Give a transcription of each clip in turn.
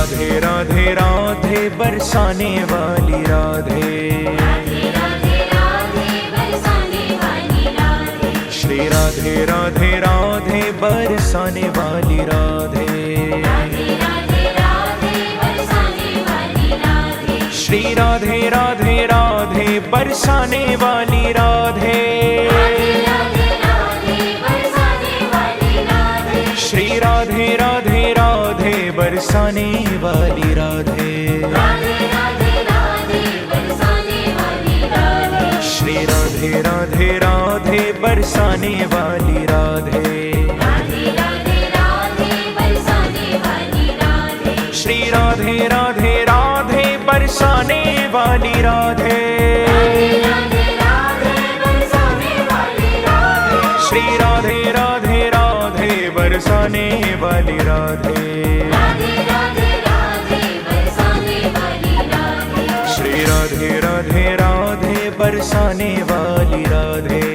राधे राधे राधे बरसाने वाली राधे, श्री राधे राधे राधे बरसाने वाली राधे, श्री राधे राधे राधे बरसाने वाली राधे, श्री राधे राधे राधे बरसाने वाली राधे, श्री राधे राधे राधे बरसाने वाली राधे, श्री राधे राधे राधे बरसाने वाली राधे, श्री राधे राधे राधे बरसाने वाली राधे, श्री राधे राधे राधे बरसाने वाली राधे।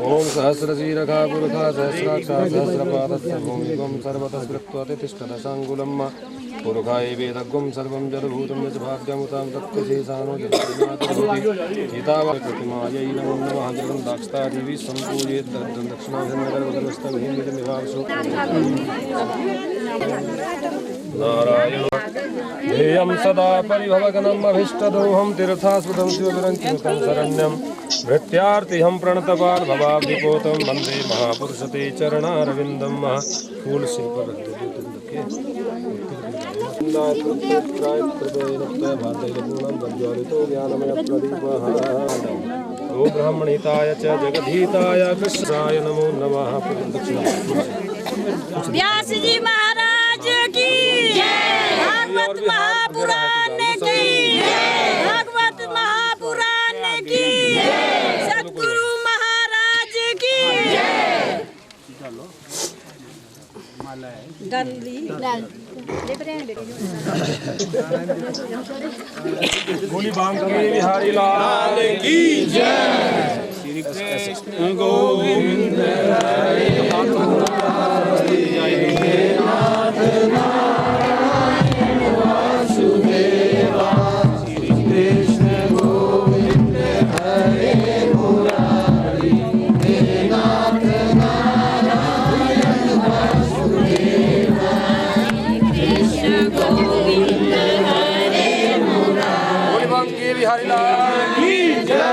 ओम सहस्रशीरखा पुरुषा सहस्राक्षा सहस्रपादस्य भूमिगं सर्वतः कृत्वा तिष्ठदशाङ्गुलम् पुरुषाय वेदगं सर्वं जलभूतं यत् भाग्यमुतां तत्त्वशेषानो जगन्नाथमायै नमो नमः जगन् दाक्षतादेवी सम्पूजयेत् दक्षिणाभिन्नगर्भगर्भस्थभिन्नविभागसु नारायण ध्येयं सदा परिभवगनम् अभीष्टदोहं तीर्थास्पदं शिवविरञ्चितं शरण्यं भृत्यार्तिहं प्रणतपाल भवाब्धिपोतं वन्दे महापुरुषते चरणारविन्दं फूल शिल्प गोब्राह्मणिताय च जगदीताय कृष्णाय नमो नमः। व्यास जी महाराज की भागवत महापुराण की भागवत महापुराण की सतगुरु महाराज की बोली बांके बिहारी लाल की जय। श्री कृष्ण गोविंद हरे नाथ नारायण वासुदेवा। श्री कृष्ण गोविंद हरे मुरारी हे नाथ नारायण वासुदेवा। कृष्ण गोविंद हरे मुरारी। बोली बांके बिहारी लाल की जय।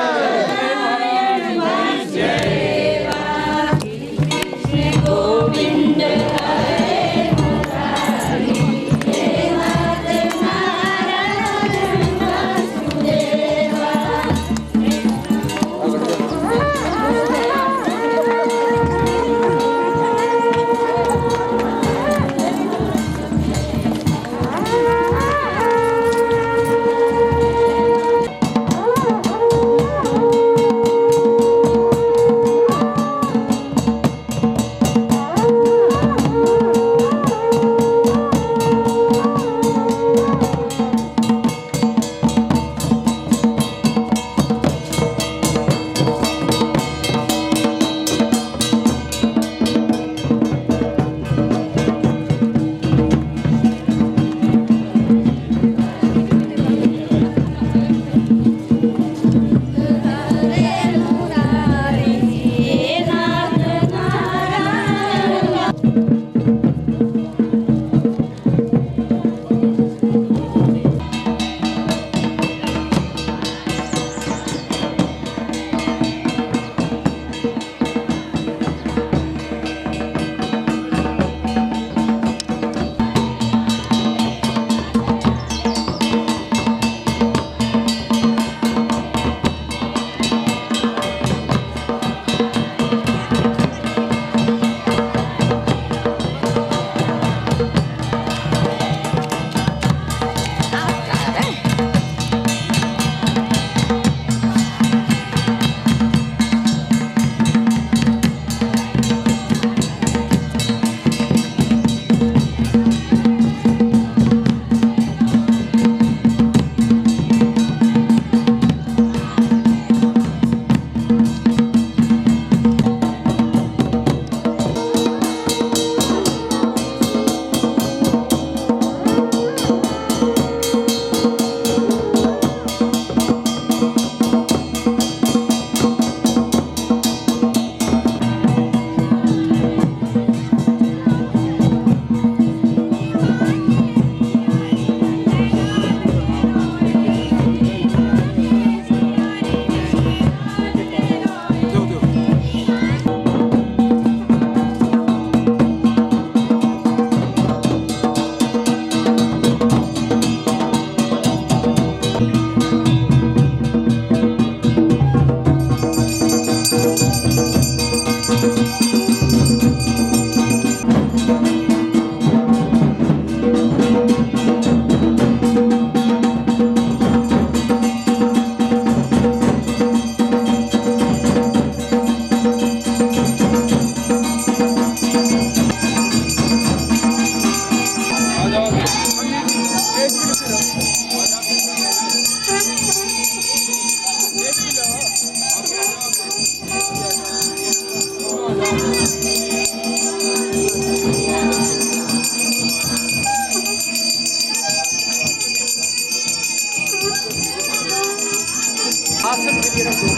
आसन के लिए रखो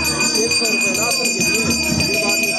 100 रुपये आसन के लिए फिर बाद में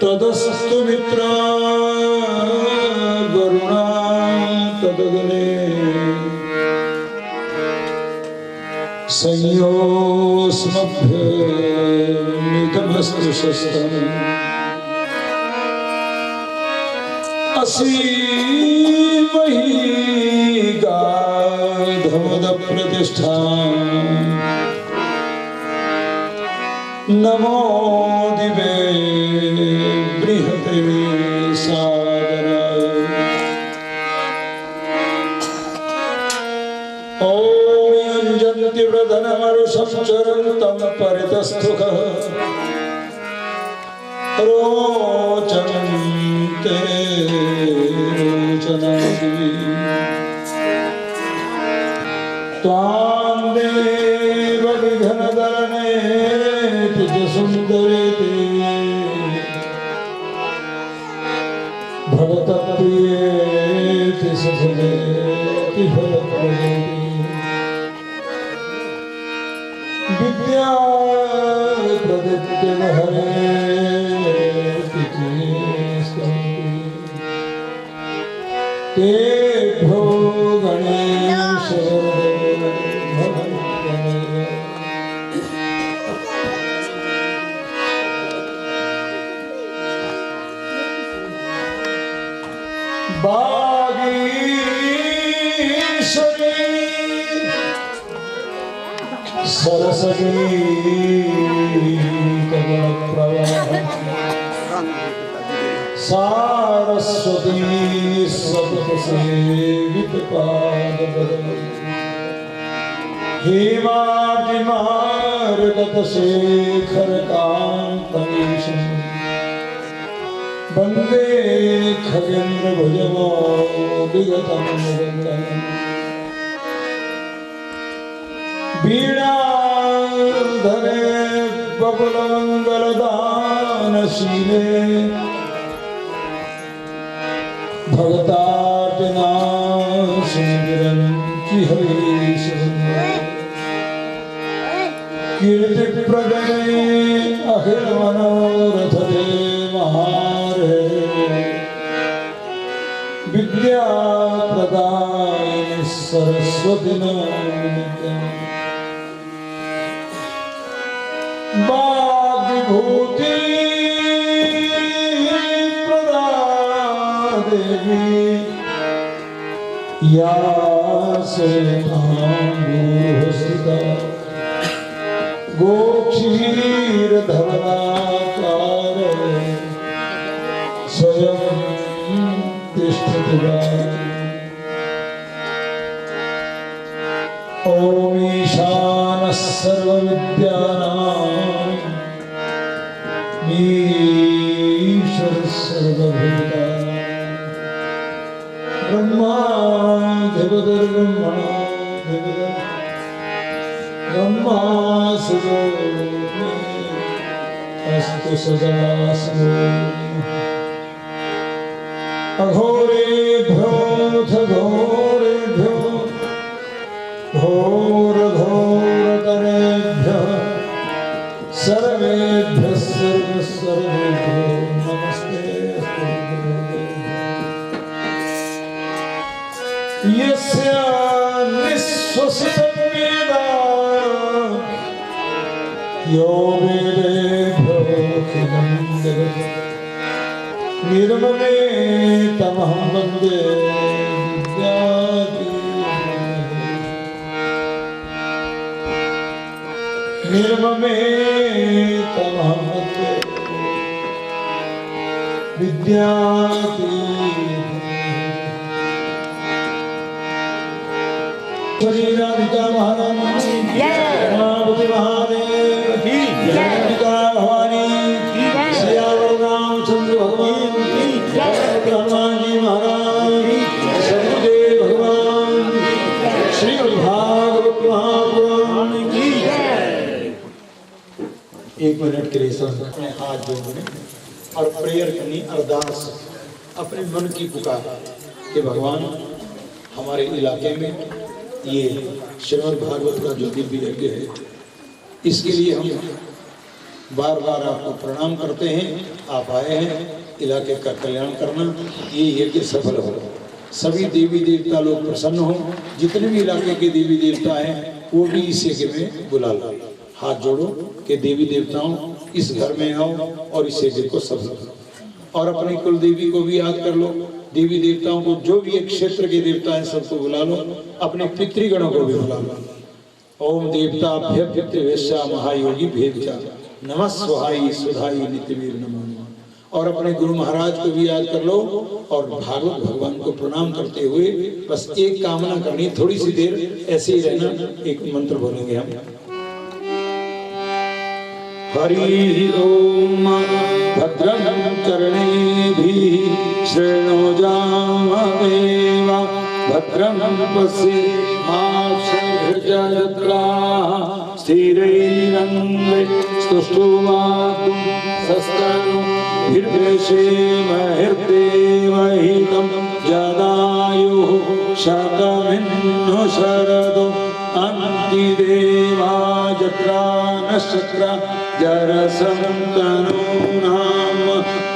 तदस्तु मित्रा वरुणा तदग्ने संयोस्मभ्यमिदमस्तु शस्त्रम् असीमहि गाधमद प्रतिष्ठा नमो दिवे बृहते सादराय ओम यञ्जन्ति वृधनमरुषं चरन्तं परितस्थुखः रोचन्ते रोचनादि त्वां देव विघ्नदलने सुंदरे भगतप्रिये सजने फलप्रदे विद्या प्रदत्ते हरे तेभ्यो गणेश बागीश्वरी सरस्वती कमलप्रवाह सारस्वती सततसेवितपादपद्म हेमार्तिमार्गतशेखरकान्तमीशम् वन्दे खगेन्द्र भुजमो विगतं निरन्तरम् वीणाधरे बकुलमङ्गलदानशीले भगतार्चनाशिबिरन्ति हरीश कीर्तिप्रदे अखिलमनोरथदे महारे विद्याप्रदायिनि सरस्वती नमोऽस्तुते वाग्विभूति प्रदा देवी या सेनांगुहसिता गोक्षीरधवलाकार स्वयं तिष्ठति ओम ईशानः सर्वविद्यानां ईश्वरः सर्वभूतानां ब्रह्माधिपतिर्ब्रह्मणो ब्रह्मा सुतो अस्तु सदाशिवो अघोरेभ्यो घोरेभ्यो घोरघोरतरेभ्यः सर्वेभ्यः सर्वेभ्यो नमस्ते यस्य निःश्वसितं वेद यो वेदेभ्यो निर्ममे तमहं वन्दे विद्याधीशम् निर्ममे तमहं वन्दे विद्याधीशम् श्री राधिका महारानी रमापति महादेव राधिका भवानी सियावर रामचंद्र भगवान हनुमान जी महाराज सदगुरुदेव भगवान श्रीमद् भागवत महापुराण की एक मिनट के लिए सब अपने हाथ जोड़ने और प्रेयर करनी अरदास अपने मन की पुकार कि भगवान हमारे इलाके में ये श्रीमद् भागवत का जो दिव्य यज्ञ है इसके लिए हम बार बार आपको प्रणाम करते हैं। आप आए हैं इलाके का कल्याण करना, ये यज्ञ सफल हो, सभी देवी देवता लोग प्रसन्न हो, जितने भी इलाके के देवी देवता हैं वो भी इस यज्ञ में बुला लो। हाथ जोड़ो कि देवी देवताओं इस घर में आओ और इस यज्ञ को सफल करो। और अपनी कुल देवी को भी याद कर लो, देवी देवताओं को जो भी एक क्षेत्र के देवता हैं सबको बुला लो, अपने पितृगणों को भी बुला लो। ओम देवताभ्य पितृवेश्या महायोगी भेदचा नमः स्वाहाई सुधाई नित्यवीर नमो नमः। और अपने गुरु महाराज को भी याद कर लो और भागवत भगवान को प्रणाम करते हुए बस एक कामना करनी, थोड़ी सी देर ऐसे ही रहना, एक मंत्र बोलेंगे हम। हरि ओम भद्रं कर्णेभिः शृणुयामदेवा भद्रं पश्येमाक्षभिर्यजत्राः स्थिरैरङ्गैस्तुष्टुवातुं सस्तनुभिर्देवहितं जदायुः शतमिन्नु शरदो अन्तिदेवा जत्रा नक्षत्र जरसन्तनूनां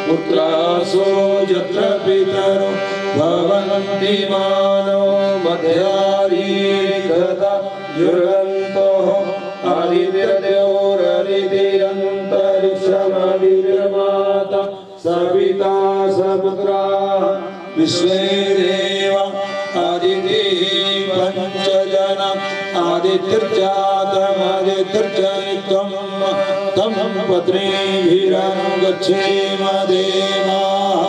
पुत्रासो यत्र पितरो भवन्ति मानो मध्यारीगता युरन्तोः आदित्यद्योररितिरन्तरिक्षमविर्माता सविता सपुत्राः विश्वे देवा आदितिः पञ्चजनम् आदित्यर्जातमादित्यर्जनित्वं तं पत्नीभिरनुगच्छेम देवाः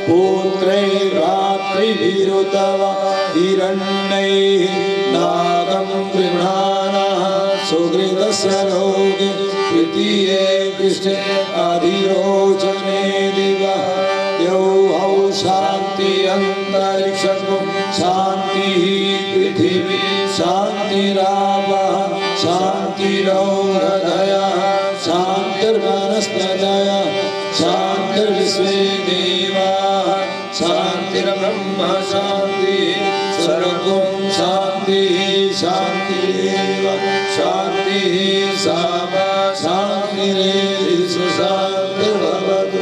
पुत्रैरात्रिभिरुतवा हिरण्यैः नागं गृह्णानः सुकृतस्य लोके तृतीये कृष्णे अधिरोचने दिवः द्यौः शान्ति अन्तरिक्षं शान्तिः पृथिवी शान्तिरापः शान्तिरौहृदयः शान्तिर्वनस्पतयः शान्तिर्विश्वे देवाः शान्तिर्ब्रह्म शान्तिः सर्वं शान्तिः शान्तिरेव शान्तिः सामा शान्तिरेव शान्तिर्भवतु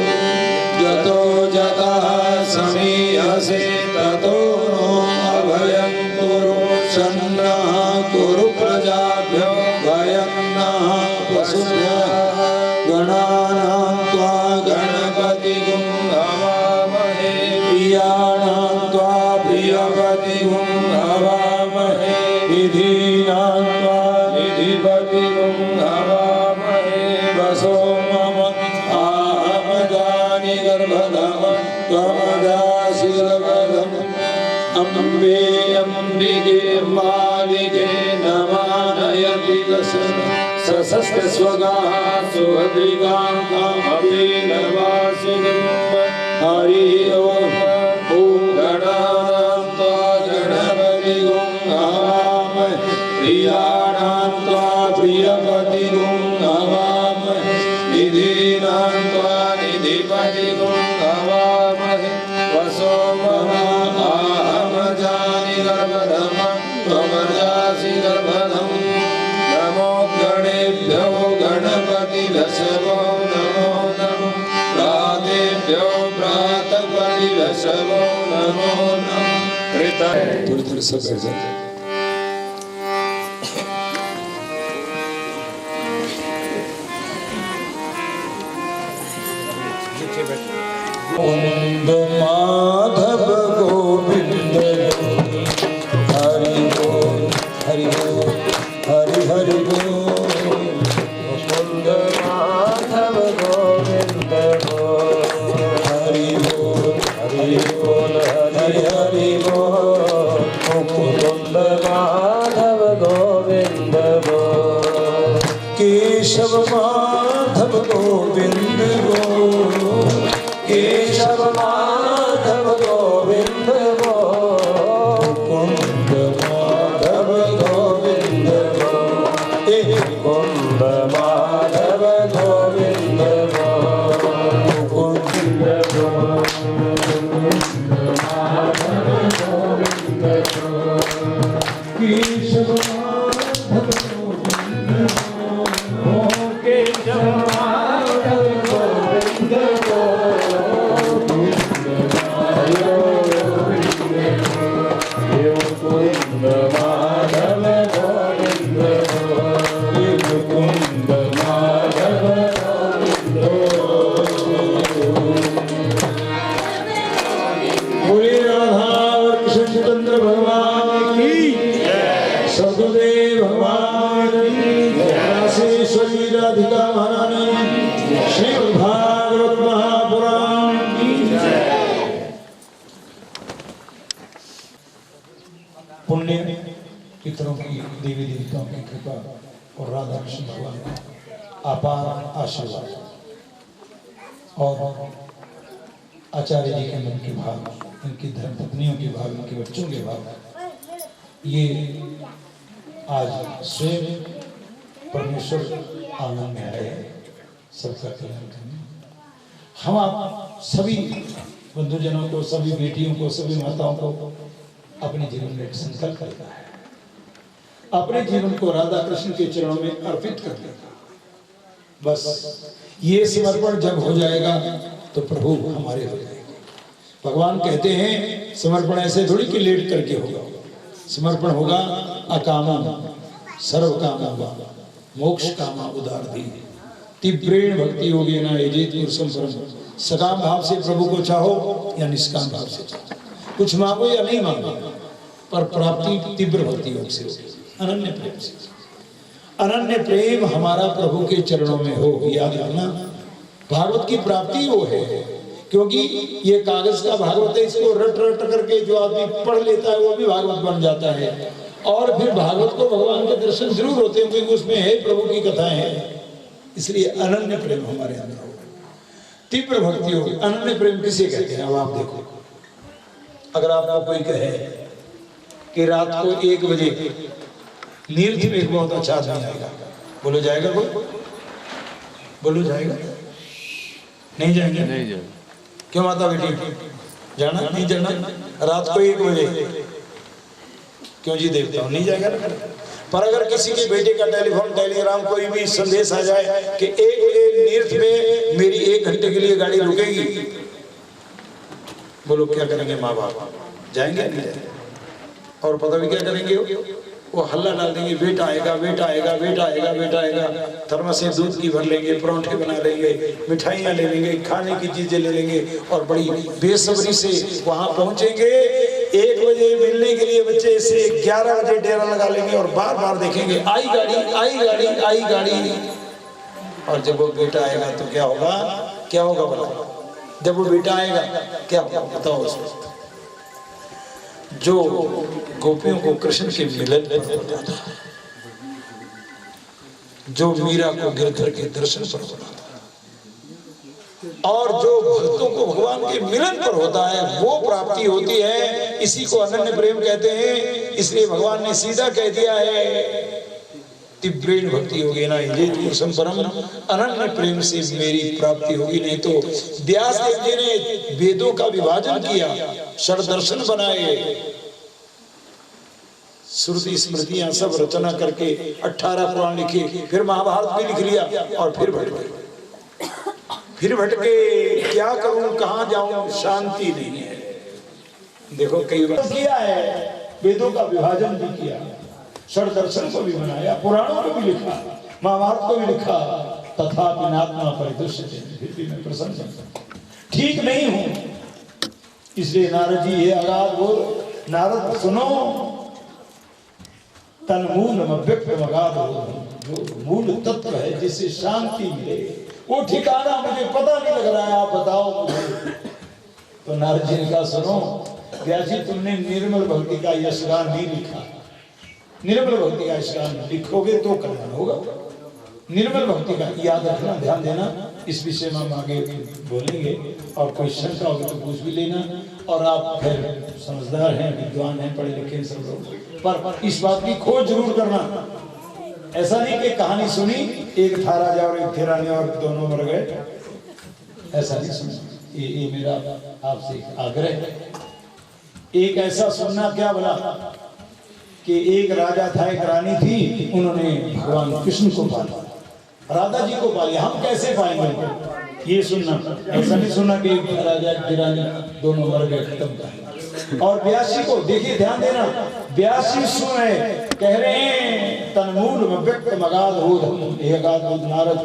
यतो जतः समीहसे ततो नो अभयं कुरु सन्नः कुरु प्रजाभ्यो भयं नः पशुभ्यः गणानां त्वा गणपतिगुं हवामहे प्रियाणां त्वा प्रियपतिगुं हवामहे निधीनां त्वा निधिपतिगुं हवामहे वसो मम आहमदानि गर्भधम त्वमदासि गर्भधम् अम्बे अम्बिके मालिके नमानयति सशस्त्र स्वगाः सुभद्रिकां कामपि नवासिनीं हरि ओम ॐ गणानां त्वा गणपतिगुं हवामहे प्रियाणां त्वा प्रियपतिगुं हवामहे निधीनां त्वा निधिपतिगुं हवामहे वसो मम आहमजानि गर्भधमं त्वमजासि गर्भधम् नमो गणेभ्यो गणपतिभ्यो नमो नमः प्रातेभ्यो प्रातपतिभ्यो नमो नमः। थोड़ी थोड़ी सब बैठ जाते गोविंद माधव गोविंद हरि बोल हरि बोल हरि हरि बोल मुकुंद माधव गोविंद हरि बोल हरि बोल हरि हरि बोल मुकुंद माधव गोविंद केशव माधव गोविंद केशव माधव गोविंद मुकुंद माधव गोविंद मुकुंद माधव गोविंद मुकुंद माधव गोविंद केशव माधव गोविंद केशव माधव गोविंद सदगुरुदेव भगवान राशेश्वरी राधिका महारानी श्रीमद् भागवत महापुराण की पुण्य पितरों की देवी देवताओं की कृपा और राधा कृष्ण भगवान का अपार आशीर्वाद और आचार्य जी के मन के भाव, इनकी धर्मपत्नियों के भाव, इनके बच्चों के भाव, ये आज स्वयं परमेश्वर आंगन में आए सबका कल्याण करने। हम आप सभी बंधुजनों को, सभी बेटियों को, सभी माताओं को अपने जीवन में एक संकल्प करना है, अपने जीवन को राधा कृष्ण के चरणों में अर्पित कर देगा। बस ये समर्पण जब हो जाएगा तो प्रभु हमारे हो जाएंगे। भगवान कहते हैं समर्पण ऐसे थोड़ी कि लेट करके होगा, समर्पण होगा अकामा सर्व कामा मोक्ष कामा उदार दी तीव्रेण भक्ति योगी ना यजेत पुरुषम परम। सकाम भाव से प्रभु को चाहो या निष्काम भाव से चाहो, कुछ मांगो या नहीं मांगो, पर प्राप्ति तीव्र भक्ति योग से, अनन्य प्रेम से। अनन्य प्रेम हमारा प्रभु के चरणों में हो, याद रखना भागवत की प्राप्ति वो है, क्योंकि ये कागज का भागवत है, इसको रट रट करके जो आदमी पढ़ लेता है वो भी भागवत बन जाता है। और फिर भागवत को भगवान के दर्शन जरूर होते हैं, क्योंकि उसमें है प्रभु की कथाएं हैं। इसलिए अनन्य प्रेम हमारे अंदर हो, तीव्र भक्ति हो। अनन्य प्रेम किसे कहते हैं? अब आप देखो, अगर आपको कोई कहे कि रात को 1 बजे नीरज में एक बहुत अच्छा आदमी आएगा, बोलो जाएगा? कोई बोलो जाएगा? नहीं जाएंगे? नहीं जाएगा। क्यों माता बेटी? जाना नहीं जाना? रात को 1 बजे क्यों जी देवता नहीं जाएगा? पर अगर किसी के बेटे का टेलीफोन टेलीग्राम कोई भी संदेश आ जाए कि 1 बजे नीरज में मेरी 1 घंटे के लिए गाड़ी रुकेगी, बोलो क्या करेंगे माँ बाप? जाएंगे नहीं जाएंगे? और पता भी क्या करेंगे? वो हल्ला डाल देंगे, बेटा आएगा बेटा आएगा बेटा आएगा बेटा आएगा। थर्मस से दूध की भर लेंगे, परोंठे बना लेंगे, मिठाइयाँ ले लेंगे, खाने की चीजें ले लेंगे और बड़ी बेसब्री से वहां पहुंचेंगे। 1 बजे मिलने के लिए बच्चे से 11 बजे डेरा लगा लेंगे और बार बार देखेंगे आई गाड़ी आई गाड़ी आई गाड़ी। और जब वो बेटा आएगा तो क्या होगा? क्या होगा बताओ? जब वो बेटा आएगा क्या होगा बताओ? उस वक्त जो गोपियों को कृष्ण के मिलन पर होता था, जो मीरा को गिरधर के दर्शन पर होता था, और जो भक्तों को भगवान के मिलन पर होता है वो प्राप्ति होती है। इसी को अनन्य प्रेम कहते हैं। इसलिए भगवान ने सीधा कह दिया है तीव्रेण भक्ति होगी ना यजेत पुरुषम परम, अनन्य प्रेम से मेरी प्राप्ति होगी। नहीं तो व्यास देव जी ने वेदों का विभाजन किया, षड्दर्शन बनाए, श्रुति स्मृतियां सब रचना करके 18 पुराण लिखे, फिर महाभारत भी लिख लिया और फिर भटके क्या करूं कहां जाऊं, शांति नहीं है। देखो कई बार किया है, वेदों का विभाजन भी किया, षड्दर्शन को भी बनाया, पुराणों को भी लिखा, महाभारत को भी लिखा, तथापि नात्मा परिदृश्यते, फिर भी मैं प्रसन्न हूं। ठीक नहीं हूं। इसलिए नारद जी ये अगाध बोल, नारद सुनो, तन मूल व्यक्त अगाध हो, जो मूल तत्व है जिससे शांति मिले वो ठिकाना मुझे पता नहीं लग रहा है, आप बताओ मुझे। तो नारद जी ने कहा सुनो व्यास जी, तुमने निर्मल भक्ति का यशगान नहीं लिखा। निर्मल भक्ति का यशगान लिखोगे तो कल्याण होगा। निर्मल भक्ति का याद रखना, ध्यान देना। इस विषय में हम आगे बोलेंगे और कोई शंका होगी तो पूछ भी लेना। और आप फिर समझदार हैं, विद्वान हैं, पढ़े लिखे हैं सब लोग, पर इस बात की खोज जरूर करना। ऐसा नहीं कि कहानी सुनी, एक था राजा और एक थी रानी और दोनों मर गए, ऐसा नहीं सुना। ये मेरा आपसे आग्रह है। एक ऐसा सुनना क्या बोला कि एक राजा था, एक रानी थी, उन्होंने भगवान कृष्ण को पाला, राधा जी को पालिया। हम कैसे पाएंगे ये सुनना। ऐसा नहीं सुनना कि राजा की रानी दोनों मर गए, खत्म था। और व्यास जी को देखिए, ध्यान देना, व्यास जी सुने कह रहे हैं तन्मूल व्यक्त मगाध हो, नारद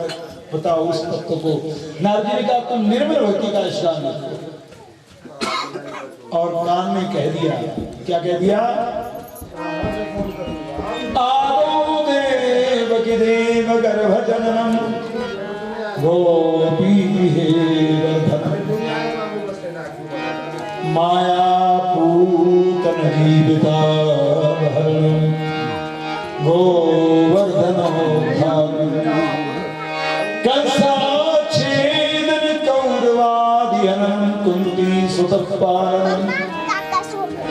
बताओ उस तत्व को। नारद जी ने कहा तुम निर्मल भक्ति का यशगान लिखो। और कान में कह दिया, क्या कह दिया? आदो देवकी देव गर्भ जननम गोपी माया पूतन जीविता गोवर्धन कंसा छेदन कौरवादिहनम कुंती सुतपालनम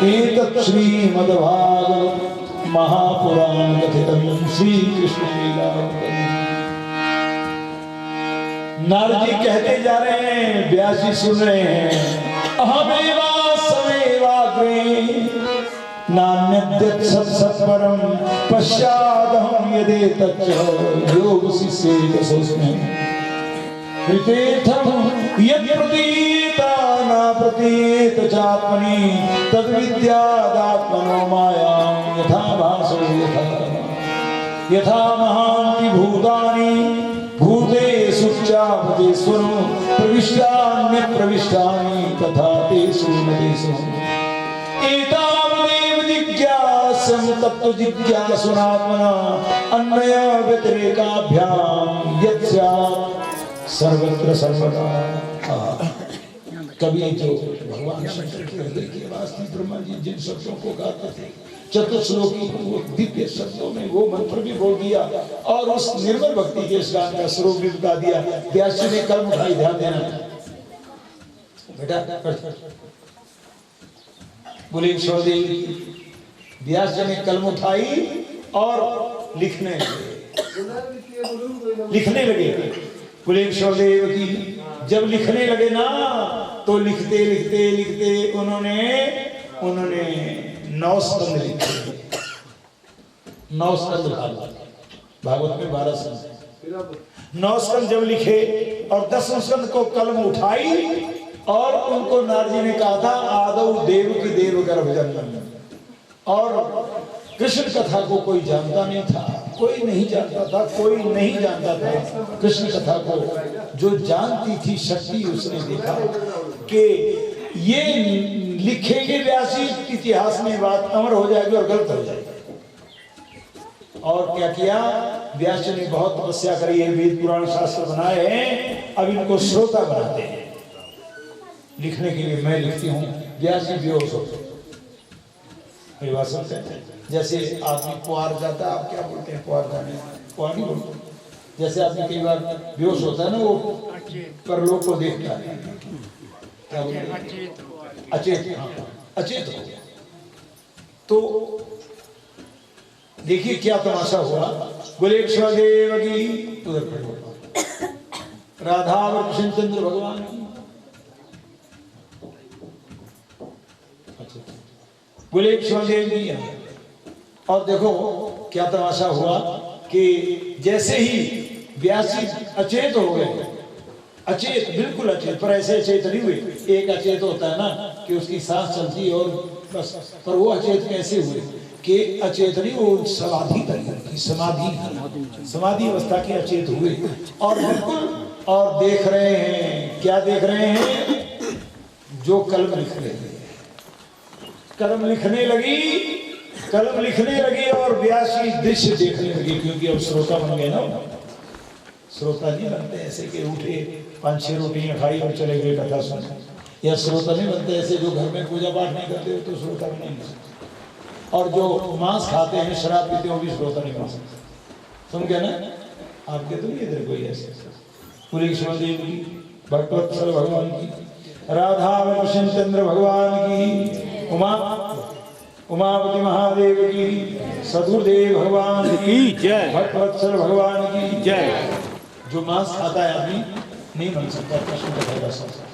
एतत् श्रीमद्भागवत महापुराण कथितम श्री कृष्ण लीला। नारद जी कहते जा रहे हैं, व्यास जी सुन रहे हैं। अहमेवा समेवाग्रे नान्यद्यत् सत्सत्परम पश्चादहं यदेतच्च योग शिष्येत सोस्मि कृतेर्थं यत्प्रतीता न प्रतीत चात्मनि तद्विद्यादात्मनो मायां यथा भासो यथा महान्ति भूतानि भूतेषु चापदेश्वरो प्रविष्टान्य प्रविष्टानि तथा तेषु मदेषु एतावदेव जिज्ञासं तत्त्व जिज्ञासुनात्मना अन्वय व्यतिरेकाभ्याम यत्स्यात् सर्वत्र सर्वदा। कभी जो भगवान शंकर के हृदय की आवाज थी, ब्रह्मा जी जिन शब्दों को गाते थे चतुश्लोकी, वो दिव्य शब्दों में वो मंत्र भी बोल दिया और उस निर्मल भक्ति के इस गान का स्वरूप भी बता दिया। व्यास जी ने कर्म उठाई, ध्यान देना बेटा, बोले व्यास जी ने कलम उठाई और लिखने लगे। बोले देव की जब लिखने लगे ना, तो लिखते लिखते लिखते उन्होंने 9 स्कंद लिखे। 9 स्कंद भागवत में 12 स्कंद, 9 स्कंद जब लिखे और 10वें स्कंद को कलम उठाई और उनको नारद जी ने कहा था आदौ देव की देव गर्भ जननम। और कृष्ण कथा को कोई जानता नहीं था, कोई नहीं जानता था, कोई नहीं जानता था कृष्ण कथा को। जो जानती थी शक्ति, उसने देखा कि ये लिखेंगे व्यास जी, इतिहास में बात अमर हो जाएगी और गलत हो जाएगी। और क्या किया व्यास जी ने? बहुत तपस्या करी है, वेद पुराण शास्त्र बनाए हैं, अब इनको श्रोता बनाते हैं। लिखने के लिए मैं लिखती हूँ, व्यास जी बेहोश होते हैं। जैसे आदमी पुआर जाता है, आप क्या बोलते हैं पुआर जाने? पुआर नहीं बोलते। जैसे आदमी कई बार बेहोश होता है ना, वो परलोक को देखता है, क्या बोलते हैं? अचेत। हाँ, अचेत हो गया। तो देखिए क्या तमाशा हुआ। बोले देव की उधर राधा और कृष्णचंद्र भगवान की, बोले देव की। और देखो क्या तमाशा हुआ कि जैसे ही व्यास जी अचेत हो गए, अचेत बिल्कुल अचेत, पर ऐसे अचेत नहीं हुए। एक अचेत होता है ना कि उसकी सांस चलती और बस, पर वो अचेत कैसे हुए कि अचेत नहीं, वो समाधि समाधि अवस्था के अचेत हुए और बिल्कुल और देख रहे हैं, क्या देख रहे हैं? जो कलम लिख रहे हैं। कलम लिखने लगी और व्यासी दृश्य देखने लगी, क्योंकि अब श्रोता बन गए ना। श्रोता नहीं बनते ऐसे कि उठे 5-6 रोटियां खाई और चले गए कथा सुने, या श्रोता नहीं बनते ऐसे जो घर में पूजा पाठ नहीं करते तो श्रोता भी नहीं बनते, और जो मांस खाते हैं, शराब पीते वो भी श्रोता नहीं बन सकते। सुन गए ना? आपके तो नहीं इधर कोई ऐसे। पूरी देव की, भक्तवत्सल भगवान की, राधा कृष्ण चंद्र भगवान की, उमापति महादेव की, सदगुरुदेव भगवान की जय, भक्तवत्सल भगवान की जय। जो मांस खाता है आदमी नहीं बन सकता कृष्ण कथा का श्रोता,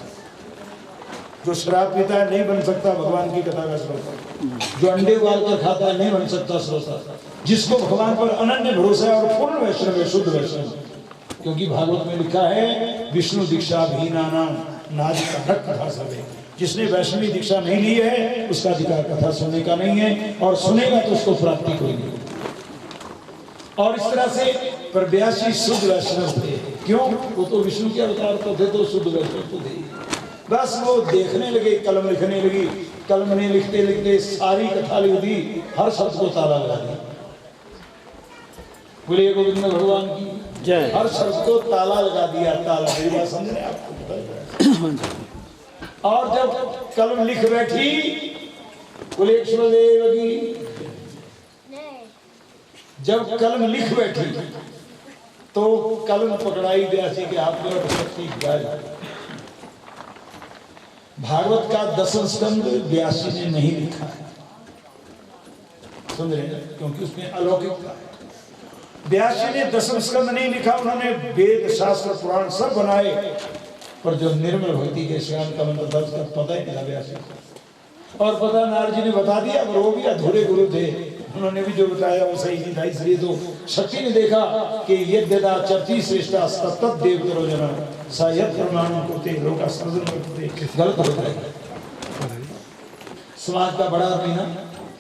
जो शराब पीता है नहीं बन सकता भगवान की कथा का श्रोता, जो अंडे उबाल कर खाता है नहीं बन सकता श्रोता, जिसको भगवान पर अनन्य भरोसा है और पूर्ण वैष्णव है, शुद्ध वैष्णव। क्योंकि भागवत में लिखा है विष्णु दीक्षा भीना नाम नादिका कथा सभे, जिसने वैष्णवी दीक्षा नहीं ली है उसका अधिकार कथा सुनने का नहीं है, और सुनेगा तो उसको प्राप्ति कोई नहीं। और इस तरह से पर 82 शुद्ध वैष्णव थे। क्यों? वो तो विष्णु के अवतार तो थे, तो शुद्ध वैष्णव तो थे। बस वो देखने लगे, कलम लिखने लगी, कलम ने लिखते लिखते सारी कथा लिख दी, हर शब्द को ताला लगा दिया। बोलिए गोविंद भगवान की जय। हर शब्द को ताला लगा दिया, ताला। मेरी बात समझ रहे आपको? और जब कलम लिख बैठी, बोले कृष्णदेव की, जब कलम लिख बैठी तो कलम पकड़ाई व्यासी के हाथ में और शक्ति गाय। भागवत का 10वां स्कंद व्यासी ने नहीं लिखा है, सुन रहे हैं? क्योंकि उसमें अलौकिकता है। व्यासी ने 10वां स्कंद नहीं लिखा, उन्होंने वेद शास्त्र पुराण सब बनाए, पर जो निर्मल भक्ति के श्याम का मंत्र दर्ज का पता ही नहीं व्यासी को। और पता नारद जी ने बता दिया, पर वो भी अधूरे गुरु थे, उन्होंने भी जो बताया वो सही नहीं था। इसलिए तो शक्ति ने देखा कि यद्यदा चर्ची श्रेष्ठा तत्त देव करो जना सायद प्रमाण करते लोग करते, गलत होता है। समाज का बड़ा आदमी ना,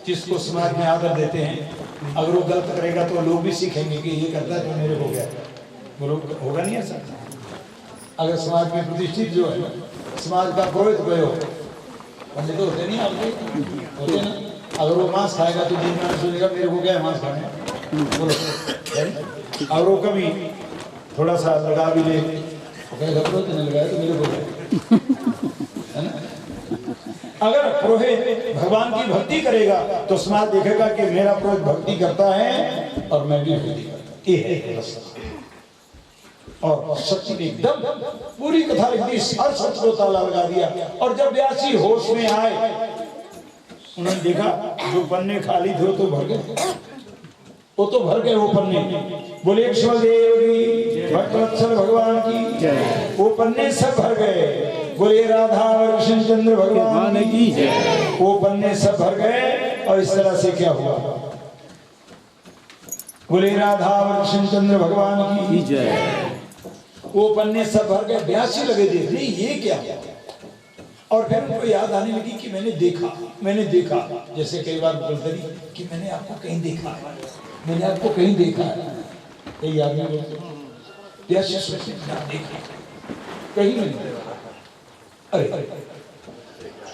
जिसको समाज में आदर देते हैं, अगर वो गलत करेगा तो लोग भी सीखेंगे कि ये करता है तो मेरे हो गया, बोलो होगा नहीं ऐसा। अगर समाज में प्रतिष्ठित जो है, समाज का पुरोहित गयो, पंडित तो होते नहीं आपके होते ना, अगर वो मांस खाएगा तो दिन में सोचेगा मेरे को क्या है मांस खाने, बोलो। अगर वो कभी थोड़ा सा लगा भी ले, नहीं लगाया तो मेरे को है ना। अगर पुरोहित भगवान की भक्ति करेगा तो समाज देखेगा कि मेरा पुरोहित भक्ति करता है और मैं भी भक्ति करता, ये है रास्ता। और शक्ति ने एकदम पूरी कथा लिख दी, हर शब्द को ताला लगा दिया। और जब व्यासी होश में आए, उन्होंने देखा जो पन्ने खाली थे वो तो भर गए, वो तो भर गए वो पन्ने। बोले कृष्णदेव की, भक्तवत्सल भगवान की, वो पन्ने सब भर गए। बोले राधा और कृष्ण चंद्र भगवान की, वो पन्ने सब भर गए। और इस तरह से क्या हुआ? बोले राधा और कृष्ण चंद्र भगवान की जय। वो पन्ने सब भर गए, व्यासी लगे देखने ये क्या। और फिर उनको याद आने लगी कि मैंने देखा, जैसे कई बार बोलते नहीं कि मैंने आपको कहीं देखा है, मैंने आपको कहीं देखा है, कई आदमी बोलते व्यासी सोचते कहीं नहीं देखा। अरे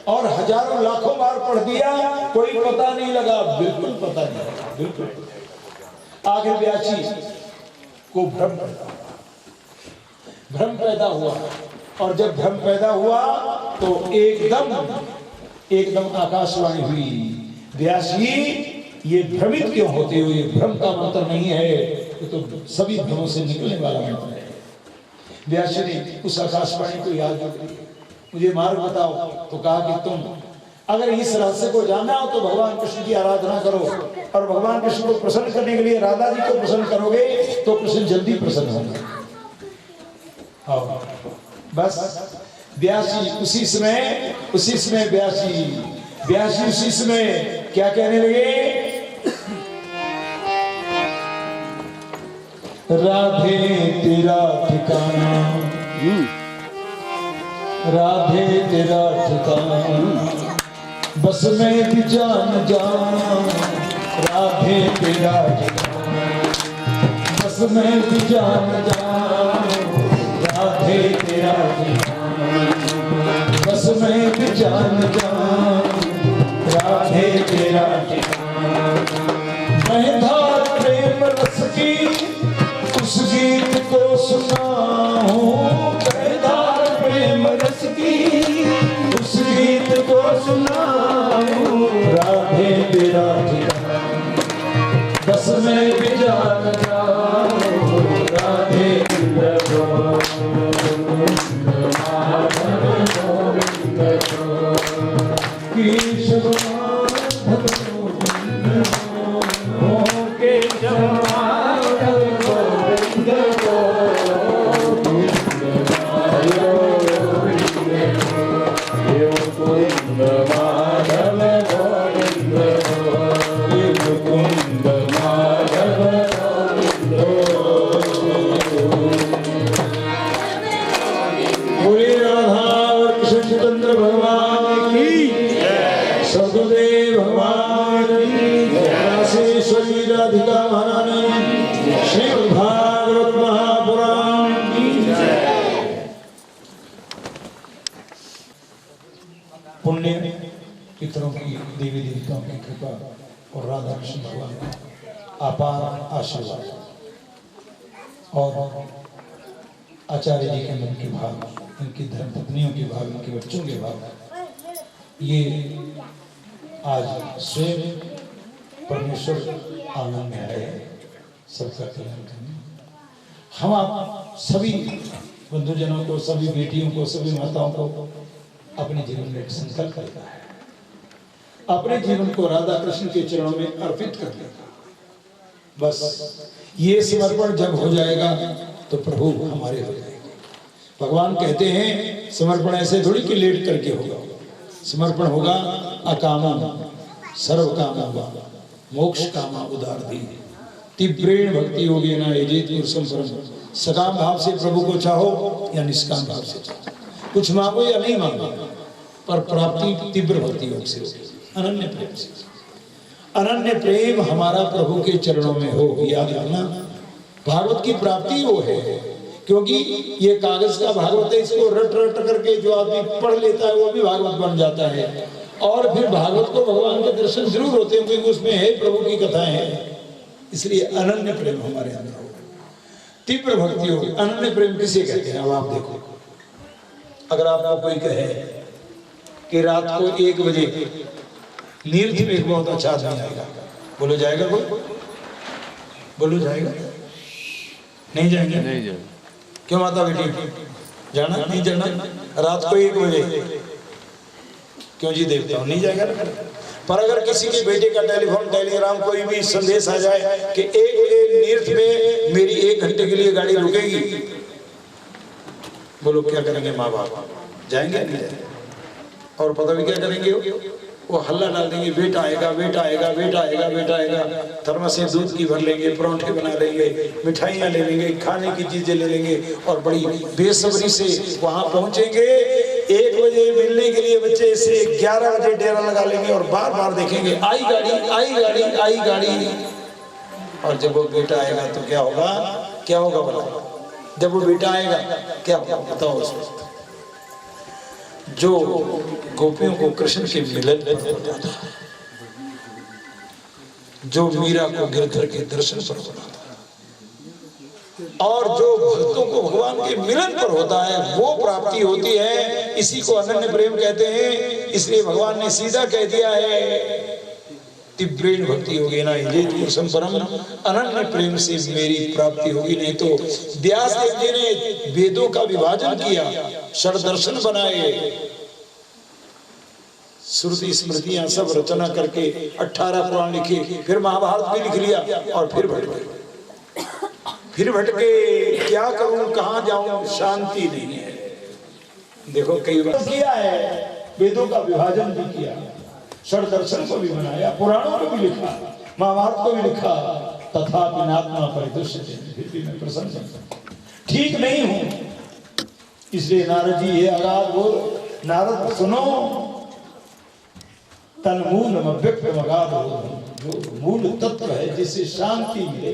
और हजारों लाखों बार पढ़ दिया, कोई पता नहीं लगा, बिल्कुल पता नहीं लगा, बिल्कुल। आखिर व्यासी को भ्रम पैदा हुआ, और जब भ्रम पैदा हुआ तो एकदम आकाशवाणी हुई, व्यासी ये भ्रमित क्यों होते हो, ये भ्रम का मंत्र नहीं है, ये तो सभी भ्रमों से निकलने वाला मंत्र है। व्यासी ने उस आकाशवाणी को याद कर, मुझे मार्ग बताओ। तो कहा कि तुम अगर इस रहस्य को जानना हो तो भगवान कृष्ण की आराधना करो, और भगवान कृष्ण को प्रसन्न करने के लिए राधा जी को प्रसन्न करोगे तो कृष्ण जल्दी प्रसन्न होंगे। बस व्यासी उसी समय व्यासी उसी समय क्या कहने लगे? राधे तेरा ठिकाना, राधे तेरा ठिकाना, बस में भी जान जान, राधे तेरा ठिकाना, बस में भी जान जान, राधे तेरा ध्यान, बस मैं भी जान जाऊं राधे तेरा ध्यान। मैं धार प्रेम रस की उस गीत को सुनाऊं, मैं धार प्रेम रस की उस गीत को सुनाऊं राधे तेरा ध्यान, बस मैं भी जान जाऊं राधे तेरा पुण्य पितरों की देवी देवताओं की कृपा और राधा कृष्ण भगवान का अपार आशीर्वाद और आचार्य जी के मन के भाव, इनकी धर्मपत्नियों के भाव, इनके बच्चों के भाव, ये आज स्वयं परमेश्वर आनंद में आए सबका कल्याण करने। हम आप सभी बंधुजनों को, सभी बेटियों को, सभी माताओं को अपने जीवन में एक संकल्प करना है, अपने जीवन को राधा कृष्ण के चरणों में अर्पित कर देगा। बस ये समर्पण जब हो जाएगा तो प्रभु हमारे हो जाएंगे। भगवान कहते हैं समर्पण ऐसे थोड़ी कि लेट करके होगा, समर्पण होगा अकामम सर्व कामा मोक्ष कामा उदार दी तीव्रेण भक्ति होगी ना एजेत पुरुषम परम। सकाम भाव से प्रभु को चाहो या निष्काम भाव से चाहो, कुछ मांगो या नहीं मांगो, पर प्राप्ति तीव्र भक्ति योग से होगी, अनन्य प्रेम से। अनन्य प्रेम हमारा प्रभु के चरणों में हो, याद रखना भागवत की प्राप्ति वो है, क्योंकि ये कागज का भागवत है, इसको रट रट करके जो आदमी पढ़ लेता है वो भी भागवत बन जाता है। और फिर भागवत को भगवान के दर्शन जरूर होते हैं, क्योंकि उसमें है प्रभु की कथाएं हैं। इसलिए अनन्य प्रेम हमारे अंदर हो, तीव्र भक्ति हो। अनन्य प्रेम किसे कहते हैं? अब आप देखो, अगर आपको कोई कहे कि रात को 1 बजे नीरज में एक बहुत अच्छा आदमी आएगा, बोलो जाएगा? कोई बोलो जाएगा? नहीं जाएंगे? नहीं जाएगा। क्यों माता बेटी? जाना नहीं जाना? रात को 1 बजे क्यों जी देवता नहीं जाएगा? पर अगर किसी के बेटे का टेलीफोन टेलीग्राम कोई भी संदेश आ जाए कि 1 बजे नीरज में मेरी 1 घंटे के लिए गाड़ी रुकेगी, बोलो क्या करेंगे माँ बाप? जाएंगे नहीं जाएंगे? और पता भी क्या करेंगे? वो हल्ला डाल देंगे, बेटा आएगा बेटा आएगा बेटा आएगा बेटा आएगा। थर्मस से दूध की भर लेंगे, परांठे बना लेंगे, मिठाइयाँ ले लेंगे, खाने की चीजें ले लेंगे और बड़ी बेसब्री से वहां पहुंचेंगे। 1 बजे मिलने के लिए बच्चे से 11 बजे डेरा लगा लेंगे और बार बार देखेंगे आई गाड़ी आई गाड़ी आई गाड़ी। और जब वो बेटा आएगा तो क्या होगा? क्या होगा बताओ? जब वो बेटा आएगा क्या होगा बताओ? उस वक्त जो गोपियों को कृष्ण के मिलन पर होता था, जो मीरा को गिरधर के दर्शन पर होता था, और जो भक्तों को भगवान के मिलन पर होता है वो प्राप्ति होती है। इसी को अनन्य प्रेम कहते हैं। इसलिए भगवान ने सीधा कह दिया है तीव्रेण भक्ति होगी ना एजेत पुरुषम परम, अनन्य प्रेम से मेरी प्राप्ति होगी। नहीं तो व्यास देव जी ने वेदों का विभाजन किया, षड्दर्शन बनाए, श्रुति स्मृतियां सब रचना करके 18 पुराण लिखे, फिर महाभारत भी लिख लिया और फिर भटके। फिर भटके क्या करूं, कहां जाऊं, शांति नहीं है। देखो कई बार किया है, वेदों का विभाजन भी किया, षड्दर्शन को भी बनाया, पुराणों को भी लिखा, महाभारत को भी लिखा, तथापि नात्मा परिदृश्य, फिर भी मैं प्रसन्न हूं, ठीक नहीं हूं। इसलिए नारद जी ये अगाध बोल, नारद सुनो, तन मूल अव्यक्त अगाध हो, जो मूल तत्व है जिससे शांति मिले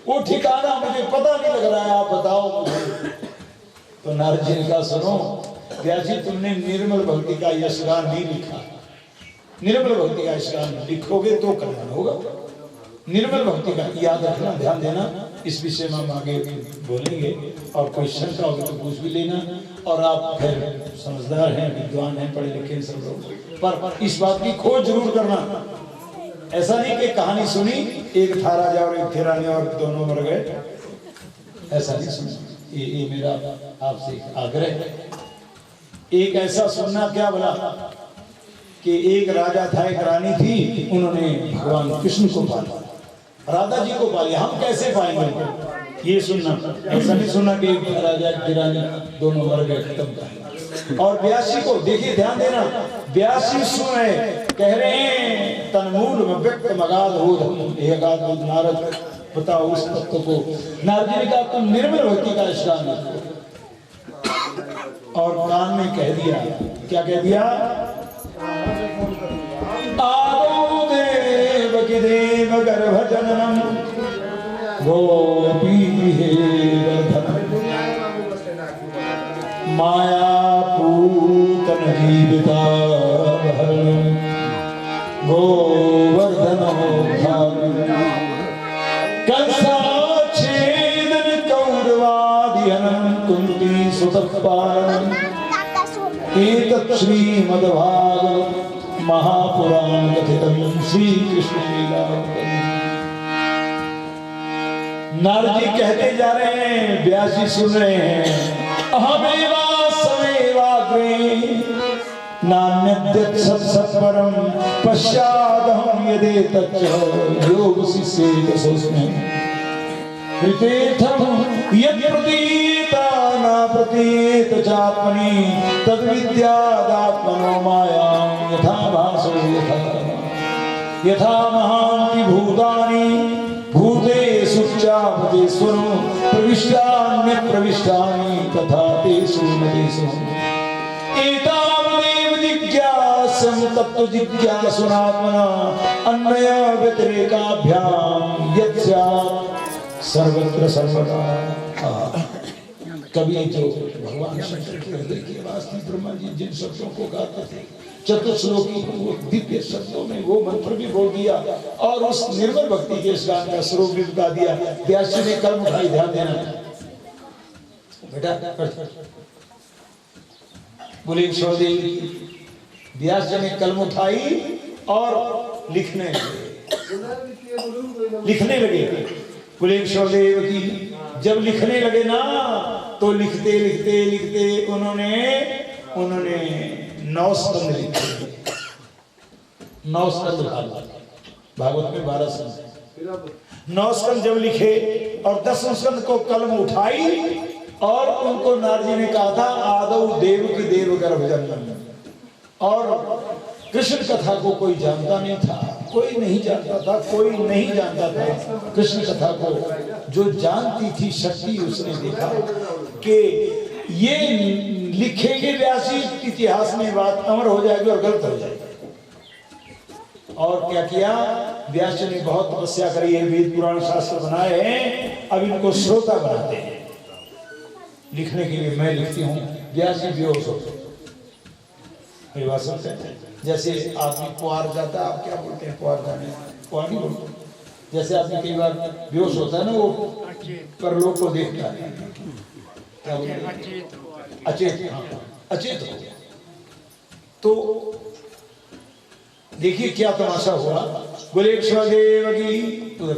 वो ठिकाना मुझे पता नहीं लग रहा है, आप बताओ मुझे। तो नारद जी ने कहा सुनो व्यास जी, तुमने निर्मल भक्ति का यशगान नहीं लिखा। निर्मल भक्ति का यशगान लिखोगे तो कल्याण होगा। निर्मल भक्ति का याद रखना, ध्यान देना। इस विषय में हम आगे बोलेंगे और कोई शंका होगी तो पूछ भी लेना। और आप फिर समझदार हैं, विद्वान हैं, पढ़े लिखे हैं सब लोग, पर इस बात की खोज जरूर करना। ऐसा नहीं कि कहानी सुनी, एक था राजा और एक थी रानी और दोनों मर गए, ऐसा नहीं सुना। ये मेरा आपसे आग्रह है। एक ऐसा सुनना क्या बोला कि एक राजा था, एक रानी थी, उन्होंने भगवान कृष्ण को पाला, राधा जी को पालिया। हम कैसे पाएंगे ये सुनना। ऐसा नहीं सुनना कि राजा की रानी दोनों मर गए, खत्म था। और व्यास जी को देखिए, ध्यान देना, व्यास जी सुन रहे कह रहे हैं तन्मूल में व्यक्त मगाध हो एगाध नारद, बताओ उस तत्व को। नारद जी ने कहा तुम निर्मल भक्ति का यशगान लिखो। और कान में कह दिया, क्या कह दिया? आदो देवकी देव गर्भ जननम गोपी माया पूतन जीविता गोवर्धन कंसा छेदन कौरवादिहनम कुंती सुतपालनम एतत् श्रीमद्भागवत महापुराण कथितम श्री कृष्ण लीला। नारद जी कहते जा रहे हैं, व्यास जी सुन रहे हैं। अहमेवा समेवाग्रे नान्यद्यत् सत्सत्परम पश्चादहं यदेतच्च योग शिष्येत सोस्मि कृतेर्थं यत्प्रतीता न प्रतीत चात्मनि तद्विद्यादात्मनो मायां यथा भासो यथा महान्ति भूतानि भूतेषु चापदेश्वरो प्रविष्टान्य प्रविष्टानि तथा तेषु मदेषु एतावदेव जिज्ञासं तत्त्व जिज्ञासुनात्मना अन्वय व्यतिरेकाभ्याम यत् सर्वत्र सर्वदा। कभी जो भगवान शंकर के हृदय की आवाज थी, ब्रह्मा जी जिन शब्दों को गाते थे चतुश्लोकी वो दिव्य शब्दों में वो मंत्र भी बोल दिया और उस निर्मल भक्ति के इस गान का स्वरूप भी बता दिया। व्यास जी ने कलम उठाई, ध्यान देना बेटा, बोले व्यास जी ने कलम उठाई और लिखने लगे। बोले देव की जब लिखने लगे ना तो लिखते लिखते लिखते उन्होंने 9 स्कंद लिखे। 9 स्कंद भागवत में 12 स्कंद, 9 स्कंद जब लिखे और 10वें स्कंद को कलम उठाई और उनको नारद जी ने कहा था आदौ देव की देव गर्भ जननम। और कृष्ण कथा को कोई जानता नहीं था, कोई नहीं जानता था, कोई नहीं जानता था कृष्ण कथा को। जो जानती थी शक्ति, उसने देखा कि ये लिखेंगे व्यास जी, इतिहास में बात अमर हो जाएगी और गलत हो जाएगी। और क्या किया व्यास जी ने? बहुत तपस्या करी है, वेद पुराण शास्त्र बनाए हैं, अब इनको श्रोता बनाते हैं लिखने के लिए। मैं लिखती हूँ, व्यास जी बेहोश होते हैं। जैसे आदमी पुआर जाता है, आप क्या बोलते हैं पुआर जाने? पुआर नहीं बोलते। जैसे आदमी कई बार बेहोश होता है ना, वो परलोक को देखता है, क्या बोलते हैं? अचेत। हाँ, अचेत हो गया। तो देखिए क्या तमाशा हुआ। बोले देव की उधर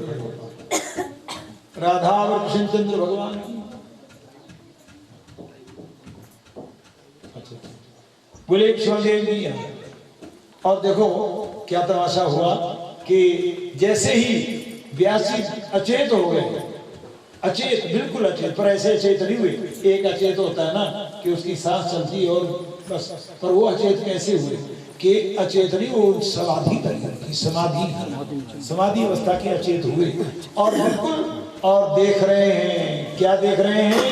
राधा और कृष्णचंद्र भगवान की। बोले देव की। और देखो क्या तमाशा हुआ कि जैसे ही व्यास जी अचेत हो गए, अचेत बिल्कुल अचेत, पर ऐसे अचेत नहीं हुए। एक अचेत होता है ना कि उसकी सांस चलती और बस, पर वो अचेत कैसे हुए कि अचेत नहीं, वो समाधि अवस्था के अचेत हुए। और बिल्कुल और देख रहे हैं, क्या देख रहे हैं?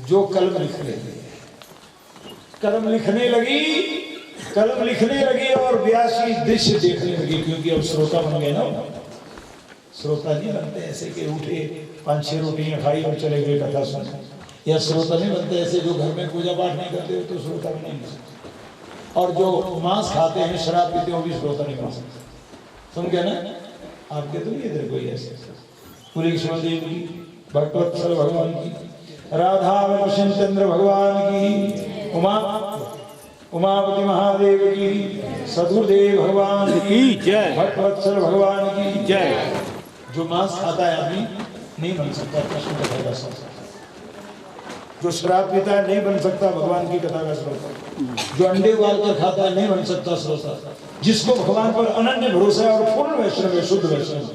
जो कलम लिख रहे हैं। कलम लिखने लगी और व्यास जी दृश्य देखने लगे, क्योंकि अब श्रोता बन गए ना। श्रोता नहीं बनते ऐसे कि उठे 5-6 रोटियां खाई और चले गए कथा सुन। या श्रोता नहीं बनते। ऐसे जो घर में पूजा पाठ नहीं करते हो तो श्रोता नहीं बन सकते, और जो मांस खाते हैं शराब पीते हो भी श्रोता नहीं बन सकते। सुन गए ना? आपके तो नहीं इधर कोई ऐसे। पूरी कृष्णदेव की, भक्तवत्सल भगवान की, राधा कृष्ण चंद्र भगवान की, उमापति महादेव की, सदगुरुदेव भगवान की जय, भक्तवत्सल भगवान की जय। जो मांस खाता है आदमी नहीं बन सकता कृष्ण कथा का श्रोता। जो शराब पीता है नहीं बन सकता भगवान की कथा का श्रोता। जो अंडे उबाल कर खाता है नहीं बन सकता श्रोता। जिसको भगवान पर अनन्य भरोसा है और पूर्ण वैष्णव है, शुद्ध वैष्णव,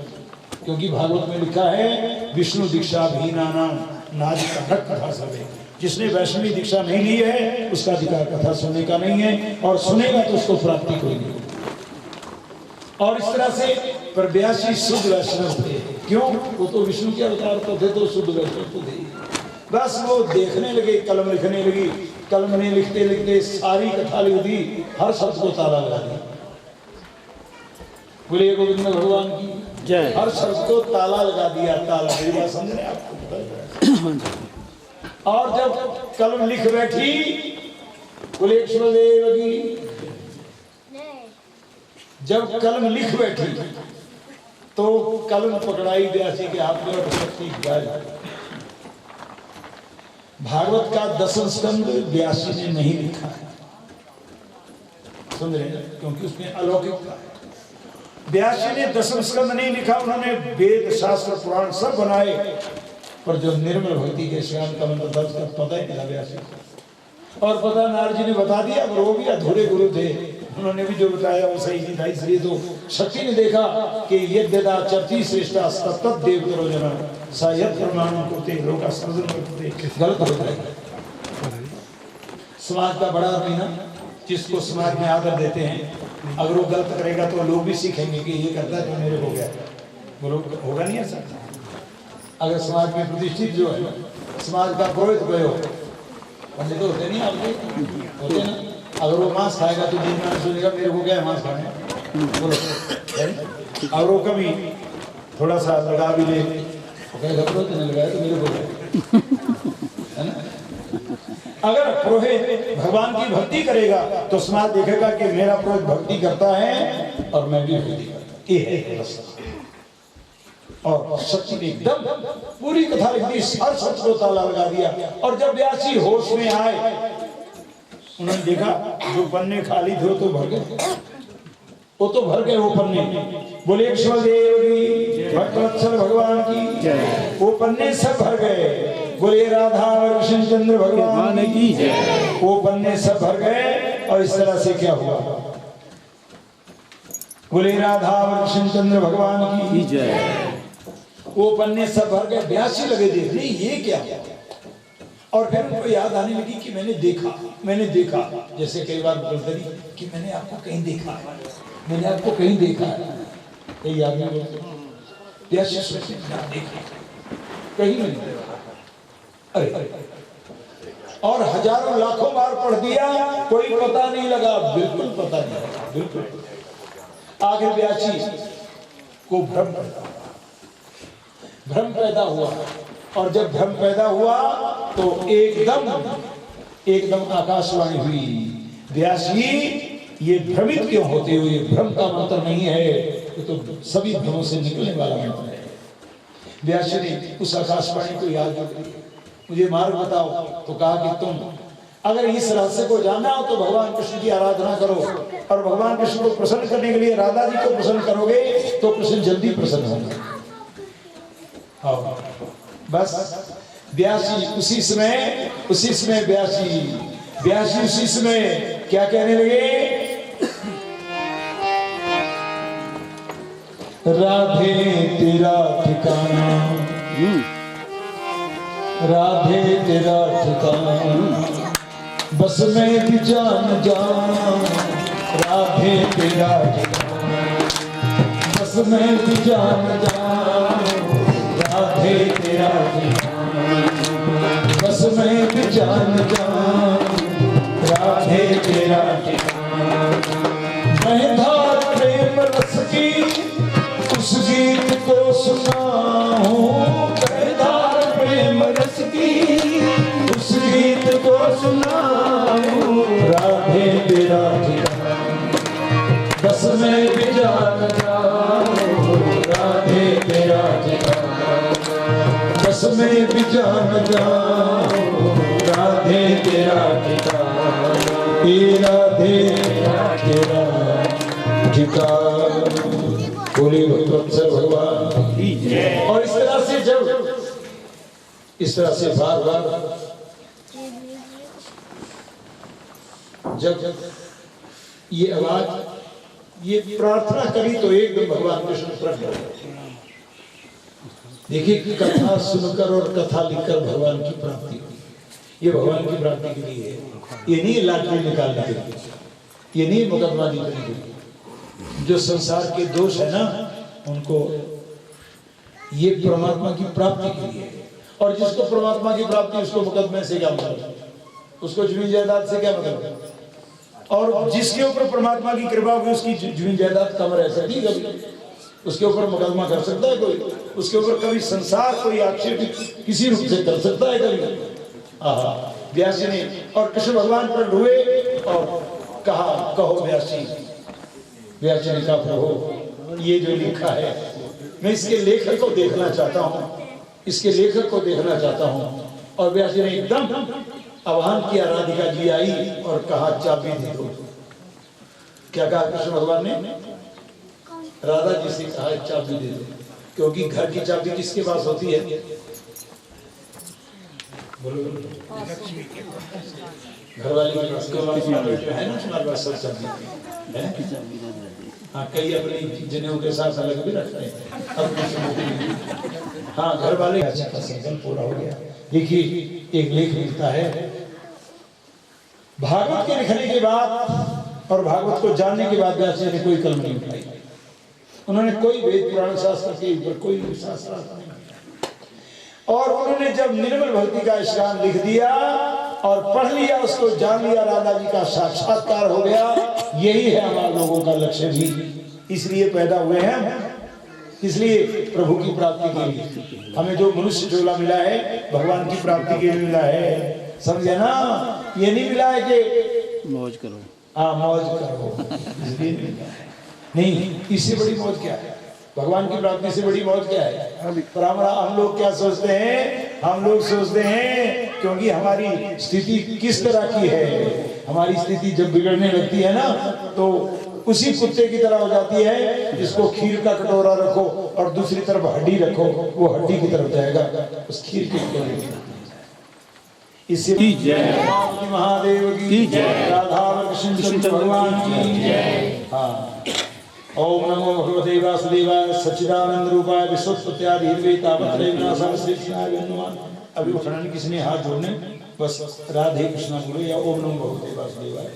क्योंकि भागवत में लिखा है विष्णु दीक्षा भीना नाम नादिका कथा सभे। जिसने वैष्णवी दीक्षा नहीं ली है उसका अधिकार कथा सुनने का नहीं है, और सुनेगा तो उसको प्राप्ति कोई नहीं। और इस तरह से पर 82 शुद्ध वैष्णव थे। क्यों? वो तो विष्णु के अवतार तो थे, तो शुद्ध वैष्णव तो थे। बस वो देखने लगे, कलम लिखने लगी, कलम ने लिखते लिखते सारी कथा लिख दी, हर शब्द को ताला लगा दिया। बोलिए गोविंद भगवान की जय। हर शब्द को ताला लगा दिया, ताला। मेरी बात समझ रहे आपको? और जब कलम लिख बैठी, बोले कृष्णदेव की, जब कलम लिख बैठी तो कलम पकड़ाई व्यासी के हाथ में और शक्ति गाय। भागवत का 10वां स्कंद व्यासी ने नहीं लिखा है, सुन रहे हैं? क्योंकि उसमें अलौकिकता है। व्यासी ने 10वां स्कंद नहीं लिखा, उन्होंने वेद शास्त्र पुराण सब बनाए, पर जो निर्मल भक्ति के श्याम का मंत्र दर्ज का पता ही नहीं व्यासी को। और पता नारद जी ने बता दिया, पर वो भी अधूरे गुरु थे, उन्होंने भी जो बताया वो सही नहीं था। इसलिए तो शक्ति ने देखा कि यद्यदा चर्ची श्रेष्ठा तत्त देव करो जना सायद प्रमाण करते लोग करते, गलत होता है। समाज का बड़ा आदमी ना, जिसको समाज में आदर देते हैं, अगर वो गलत करेगा तो लोग भी सीखेंगे कि ये करता है तो मेरे हो गया, बोलो होगा नहीं ऐसा। अगर समाज में प्रतिष्ठित जो है, समाज का पुरोहित कोई हो, पंडित तो होते नहीं आपके होते ना, अगर वो मांस खाएगा तो दिन में सोचेगा मेरे को क्या है मांस खाने, बोलो। और वो कभी थोड़ा सा लगा भी ले, नहीं लगाया तो मेरे को है ना। अगर पुरोहित भगवान की भक्ति करेगा तो समाज देखेगा कि मेरा पुरोहित भक्ति करता है और मैं भी भक्ति करता। ये है रास्ता। और शक्ति ने एकदम पूरी कथा लिख दी, हर शब्द को ताला लगा दिया। और जब व्यासी होश में आए, उन्होंने देखा जो पन्ने खाली थे वो तो भर गए, वो तो भर गए वो पन्ने। बोले कृष्णदेव की, भक्तवत्सल भगवान की, वो पन्ने सब भर गए। बोले राधा और कृष्ण चंद्र भगवान की, वो पन्ने सब भर गए। और इस तरह से क्या हुआ? बोले राधा और कृष्ण चंद्र भगवान की जय। वो पन्ने सब भर गए। व्यासी लगे देखने ये क्या है, और फिर उनको याद आने लगी कि मैंने देखा। जैसे कई बार बोलते नहीं कि मैंने आपको कहीं देखा है, मैंने आपको कहीं देखा है। कई आदमी बोलते व्यासी सोचते कहीं नहीं देखा। अरे और हजारों लाखों बार पढ़ दिया, कोई पता नहीं लगा, बिल्कुल पता नहीं लगा, बिल्कुल। आखिर व्यासी को भ्रम पैदा हुआ, और जब भ्रम पैदा हुआ तो एकदम आकाशवाणी हुई, व्यासी ये भ्रमित क्यों होते हो? ये भ्रम का मंत्र नहीं है, ये तो सभी भ्रमों से निकलने वाला मंत्र है। व्यासी ने उस आकाशवाणी को याद कर, मुझे मार्ग बताओ। तो कहा कि तुम अगर इस रहस्य को जानना हो तो भगवान कृष्ण की आराधना करो, और भगवान कृष्ण को प्रसन्न करने के लिए राधा जी को प्रसन्न करोगे तो कृष्ण जल्दी प्रसन्न होंगे। बस व्यासी उसी समय व्यासी उसी समय क्या कहने लगे? राधे तेरा ठिकाना, राधे तेरा ठिकाना, बस में भी जान जान। राधे तेरा ठिकाना, बस में भी जान जान। राधे तेरा ठिकाना, बस में भी जान जान। राधे तेरा ठिकाना, मैं धार प्रेम रस की उस गीत को सुनाऊं। मैं धार प्रेम रस की राधे तेरा अधिकार बोले भगवत्सर भगवान। और इस तरह से बार बार जब ये आवाज ये प्रार्थना करी तो एकदम भगवान कृष्ण प्रकट हो गए। देखिए कथा सुनकर और कथा लिखकर भगवान की प्राप्ति हुई। ये भगवान की प्राप्ति के लिए है, ये नहीं लाटरी निकालने के लिए, ये नहीं मुकदमा जीतने के लिए। जो संसार के दोष है ना उनको ये परमात्मा की प्राप्ति के लिए। और जिसको परमात्मा की प्राप्ति उसको मुकदमे से क्या मतलब, उसको जमीन जायदाद से क्या मतलब। और जिसके ऊपर परमात्मा की कृपा हुई उसकी जमीन जायदाद कम रह सकती कभी, उसके ऊपर मुकदमा कर सकता है कोई, उसके ऊपर कभी संसार कोई आक्षेप किसी रूप से कर सकता है कभी। व्यास जी ने और कृष्ण भगवान पर हुए और कहा कहो व्यास जी। व्यास जी ने कहा प्रभु ये जो लिखा है मैं इसके लेखक को देखना चाहता हूँ, इसके लेखक को देखना चाहता हूँ। और व्यास जी ने एकदम आह्वान किया, राधिका जी आई और कहा चाबी दे दो। क्या कहा कृष्ण भगवान ने? राधा जी से कहा चाबी दे दो, क्योंकि घर की चाबी किसके पास होती है? बोलो घर वाले के पास है ना, तुम्हारे पास सब चाबी है। हाँ कई अपनी जनेऊ के साथ अलग भी रखते हैं। हाँ घर वाले का संकल्प पूरा हो गया। देखिए एक लेख मिलता है भागवत के लिखने के बाद और भागवत को जानने के बाद व्यास जी ने कोई कलम नहीं उठाई। उन्होंने कोई वेद पुराण शास्त्र के ऊपर कोई शास्त्र नहीं, और उन्होंने जब निर्मल भक्ति का स्नान लिख दिया और पढ़ लिया, उसको जान लिया, राधा जी का साक्षात्कार हो गया। यही है हमारे लोगों का लक्ष्य भी, इसलिए पैदा हुए हैं, इसलिए प्रभु की प्राप्ति के लिए। हमें जो मनुष्य झोला मिला है भगवान की प्राप्ति के लिए मिला है, समझे ना। ये नहीं मिला है कि मौज करो, हाँ मौज करो, नहीं। इससे बड़ी मौज क्या है? भगवान की प्राप्ति से बड़ी मौज क्या है? पर हम लोग क्या सोचते हैं? हम लोग सोचते हैं क्योंकि हमारी स्थिति किस तरह की है, हमारी स्थिति जब बिगड़ने लगती है ना तो उसी कुत्ते की तरह हो जाती है जिसको खीर का कटोरा रखो और दूसरी तरफ हड्डी रखो, वो हड्डी की तरफ जाएगा, उस खीर के कटोरे की। इससे महादेव की जय, राधा कृष्ण भगवान की जय। हाँ ओम नमो भगवते वासुदेवाय सच्चिदानंद रूपाय विश्वोत्पत्त्यादि हेतवे तापत्रय विनाशाय श्री कृष्णाय नमः। अभी उठाना नहीं किसी ने हाथ जोड़ने, बस राधे कृष्णा बोलो या ओम नमो भगवते वासुदेवाय।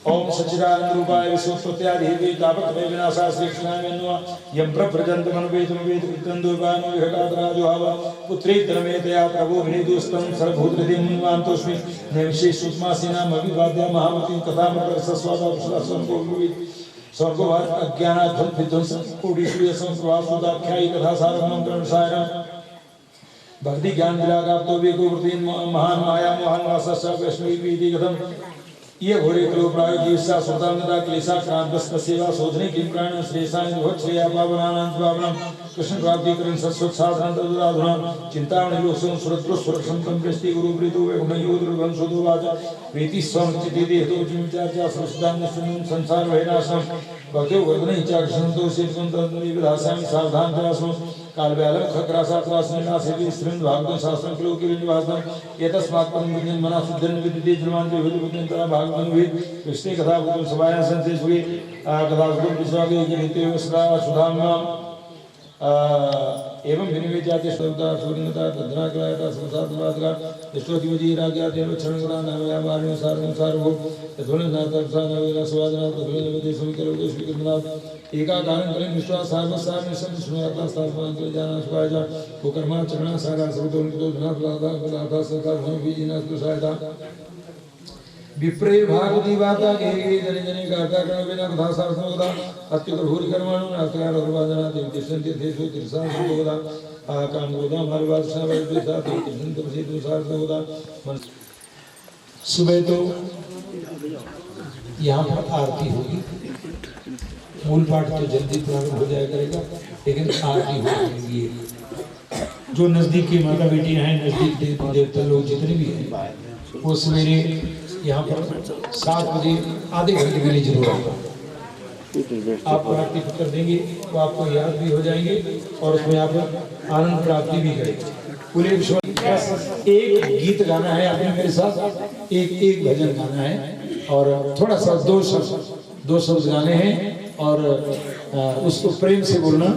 ओम सच्चिदानंद रूपाय विश्वोत्पत्त्यादि हेतवे तापत्रय विनाशाय श्री कृष्णाय नमः। यं प्रव्रजन्त मनवेदं वेद कृतंदोपानो विहगातराजो हव पुत्रेतरमेतया प्रभो विनेदुस्तं सर्वभूतहृदयं मुनिमान्तोऽस्मि नैविशे सुषमासीनाम अभिवाद्य महामतिं कथामृतरसस्वादा विश्वासं गोविद स्वर्गवाद अज्ञानाद्धं विध्वंसं कोटिसूर्यसं प्रवासोदाख्यायी कथासारं कर्णसारं भक्ति ज्ञान विरागाप्तो वेगोवृत्तिं महान माया मोहन वासस्य वैष्णवी प्रीति कथम ये घोरे कलो प्रायोजीसा सुतांगता क्लेशा क्रांतस्त सेवा शोधने की प्राण श्रेयसाय भक्त श्रेया पावनानां पावनं कृष्ण प्राप्ति करण सत्सुत साधन तदुराधुना चिंतामणि लोकसं सुरत्रो सुरक्षंतं प्रेष्टि गुरु प्रीतो वैगुणयोद्रवं सुदोवाच प्रीति स्वमचिति देहतो जिमिचार्चा सुस्तान्यस्मिन् संसार वैनाशं भक्तो वर्धने च कृष्णतो सेवकं विधासामि सावधान जासो कालव्यालं खक्रासात्वास्मिनासेवि स्त्रीं भागवतं शास्त्रं क्लोकिनिवासं एतस्मात् परं विज्ञान मना शुद्धं विद्यते जन्मान् विभूतिं तरा भागवतं विद कृष्णे कथा भूतं सभायां संसेषुगे कथा भूतं विश्वागे नित्ये सदा सुधाम्नां एवं विनिमय जाते श्रोता सूर्यता तद्राकलायता संसारवादका विश्वदिवजी राज्यादेव क्षणगुणा नामया वारिणि सारं सारभो तथोने नातसा नवेला स्वादना तथोने नवेदेशं करोगे श्रीकृष्णनाथ एकाकारं करें विश्वास सार्वसारं सब सुनाता स्थापना के जाना सुभाजा कोकर्मा चरणा सारा सबतो उनको धनाथ लादा संसार भूमि बीजिना सुसायता विप्रे भागवती वाता के जने जने गाता कर्ण बिना कथा सारस्वता अत्युत भूरि कर्माणु नास्तिकार और वादना देव तिष्ठन्ति तेषु तिरसां सुभोदा आकाम गोदा हमारे बात से बड़े देशा देव तिष्ठन्ति तमसी तुषार सुभोदा। सुबह तो यहाँ पर आरती होगी, मूल पाठ तो जल्दी प्रारंभ हो जाया करेगा, लेकिन आरती होगी। जो नजदीक की माता बेटियां हैं, नजदीक देवता लोग जितने भी हैं वो सवेरे यहाँ पर 7 बजे आधे घंटे के लिए जरूर आएगा। आप प्राप्ति पत्र देंगे तो आपको याद भी हो जाएंगे और उसमें आप आनंद प्राप्ति भी करेंगे। पूरे विश्व एक गीत गाना है आपने मेरे साथ, एक भजन गाना है और थोड़ा सा दो शब्द गाने हैं और उसको प्रेम से बोलना।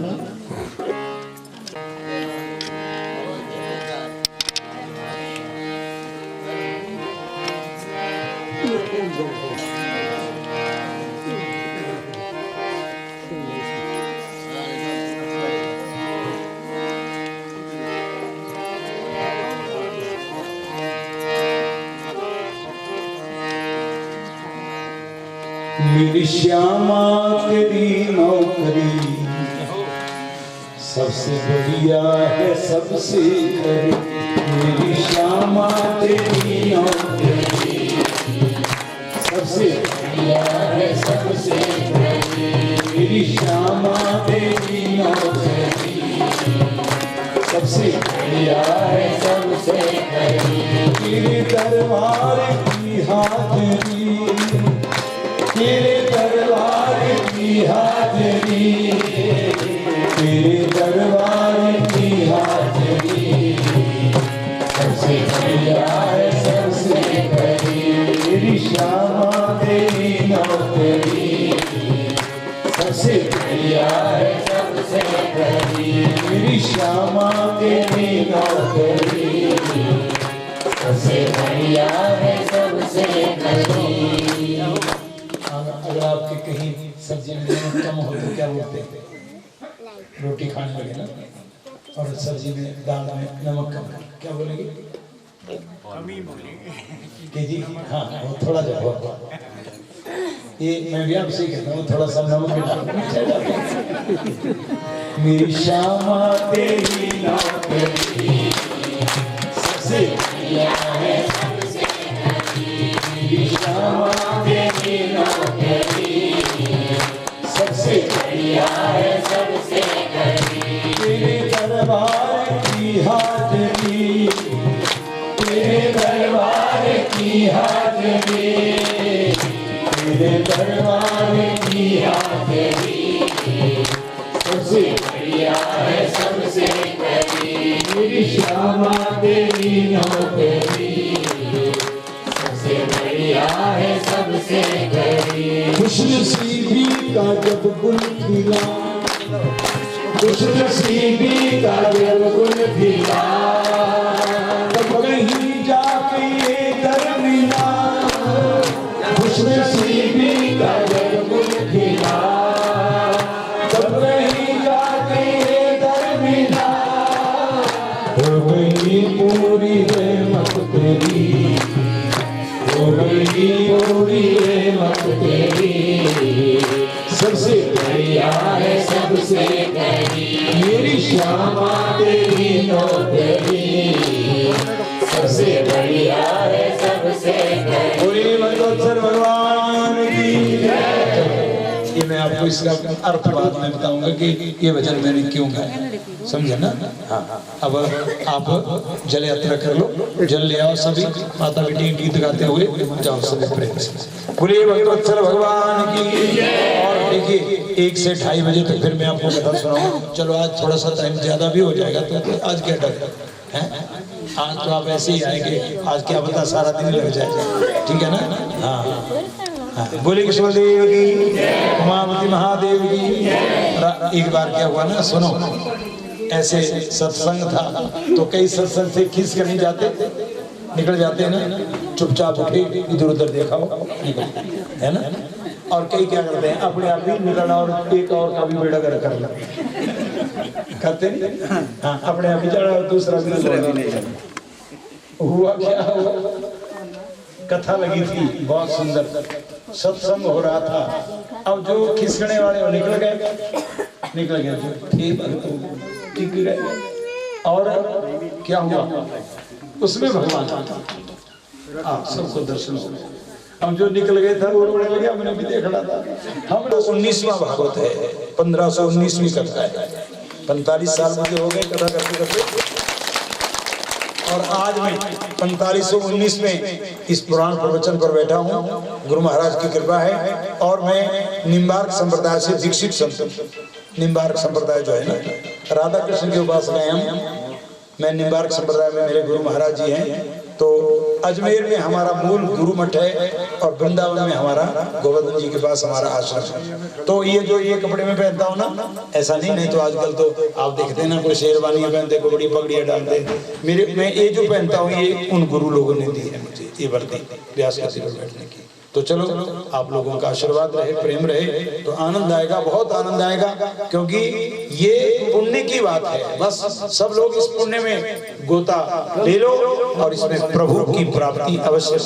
मेरी श्यामा तेरी नौकरी सबसे बढ़िया है सबसे खरी। मेरी श्यामा तेरी नौकरी सबसे बढ़िया है सबसे खरी। मेरी श्यामा तेरी नौकरी सबसे बढ़िया है सबसे खरी। तेरे दरबार की हाजरी, तेरे दरबार की हाजरी, तेरे दरबार की हाजरी सबसे बढ़िया है सबसे खरी। मेरी श्यामा तेरी नौकरी सबसे बढ़िया है सबसे खरी। मेरी श्यामा तेरी नौकरी सबसे बढ़िया है सबसे खरी। अगर आपके कहीं सब्जी में नमक कम हो तो क्या बोलते हैं? रोटी खाने लगे ना, और सब्जी में दाल में नमक कम, क्या बोलेंगे? कि जी हाँ वो थोड़ा जा, ये मैं भी आपसे कहता हूँ थोड़ा सा नमक मेरी श्यामा तेरी नौकरी सबसे बढ़िया है सबसे खरी। मेरी श्यामा तेरी नौकरी सबसे बढ़िया है सबसे खरी। तेरे दरबार की हाजरी, तेरे दरबार की हाजरी, तेरे दरबार की हाजरी सबसे बढ़िया है सबसे खरी। मेरी श्यामा तेरी नौकरी सबसे बढ़िया है सबसे खरी। खुशनसीबी का जब गुल खिला, खुशनसीबी का जब गुल खिला, तब कहीं जाके ये दर मिला। खुशनसीबी का जब गुल खिला, तब कहीं जाके ये दर मिला। हो गई पूरी रहमत तेरी, हो गई पूरी रहमत तेरी सबसे बढ़िया है सबसे खरी। मेरी श्यामा तेरी नौकरी सबसे बढ़िया है सबसे खरी। बोलिए भगवत्सर भगवान की जय। ये मैं आपको इसका अर्थ बाद में बताऊंगा कि ये भजन मैंने क्यों गाया, समझे ना? हाँ, अब आप जल यात्रा कर लो, जल ले आओ सभी, माता बेटी गीत गाते हुए जाओ सभी प्रेम से। बोलिए भगवत्सर भगवान की। और देखिए 1 से 2:30 बजे तक फिर मैं आपको कथा सुनाऊंगा। चलो आज थोड़ा सा टाइम ज्यादा भी हो जाएगा तो आज क्या डर है? आज तो आप ऐसे ही आएंगे, आज क्या पता सारा दिन लग जाएगा, ठीक है ना? हाँ, बोले कृष्ण देव की, उमापति महादेव की। एक बार क्या हुआ ना, सुनो, ऐसे सत्संग था तो कई सत्संग से खींच कर नहीं जाते, निकल जाते हैं ना, चुपचाप उठे इधर उधर देखा हो निकल, है ना? और कई क्या करते हैं, अपने आप ही निकलना और एक और का भी बेड़ा गर्क करना करते नहीं। हाँ, अपने आप ही चढ़ा दूसरा भी नहीं। हुआ क्या हुआ, कथा लगी थी बहुत सुंदर, सत्संग हो रहा था। अब जो खिसकने वाले वो निकल गए ठीक गए। और क्या हुआ उसमें, भगवान आप सबको दर्शन हो। हम जो निकल गए था वो रोने लगे, हमने भी देखना था। हम 19वां भागवत है, 1519वीं कथा है। 45 साल मुझे हो गए कथा करते करते। और आज मैं 4519 में इस पुराण प्रवचन पर बैठा हूँ। गुरु महाराज की कृपा है। और मैं निम्बार्क संप्रदाय से दीक्षित संत, निम्बार्क संप्रदाय जो है ना, राधा कृष्ण के उपासक हैं हम। मैं निम्बार्क संप्रदाय में मेरे गुरु महाराज जी हैं। तो अजमेर में हमारा मूल गुरु मठ है और वृंदावन में हमारा गोवर्धन जी के पास हमारा आश्रम है। तो ये जो ये कपड़े में पहनता हूँ ना, ऐसा नहीं तो आजकल तो आप देखते हैं ना, कोई शेरवानियां पहनते, कोई बड़ी पगड़ियां डालते। मैं ये जो पहनता हूँ ये उन गुरु लोगों ने दी है मुझे, ये वर्दी व्यास गद्दी पर बैठने की। तो चलो आप लोगों का आशीर्वाद रहे, प्रेम रहे तो आनंद आएगा, बहुत आनंद आएगा। क्योंकि ये पुण्य की बात है, बस सब लोग इस पुण्य में गोता ले लो और इसमें प्रभु की प्राप्ति अवश्य।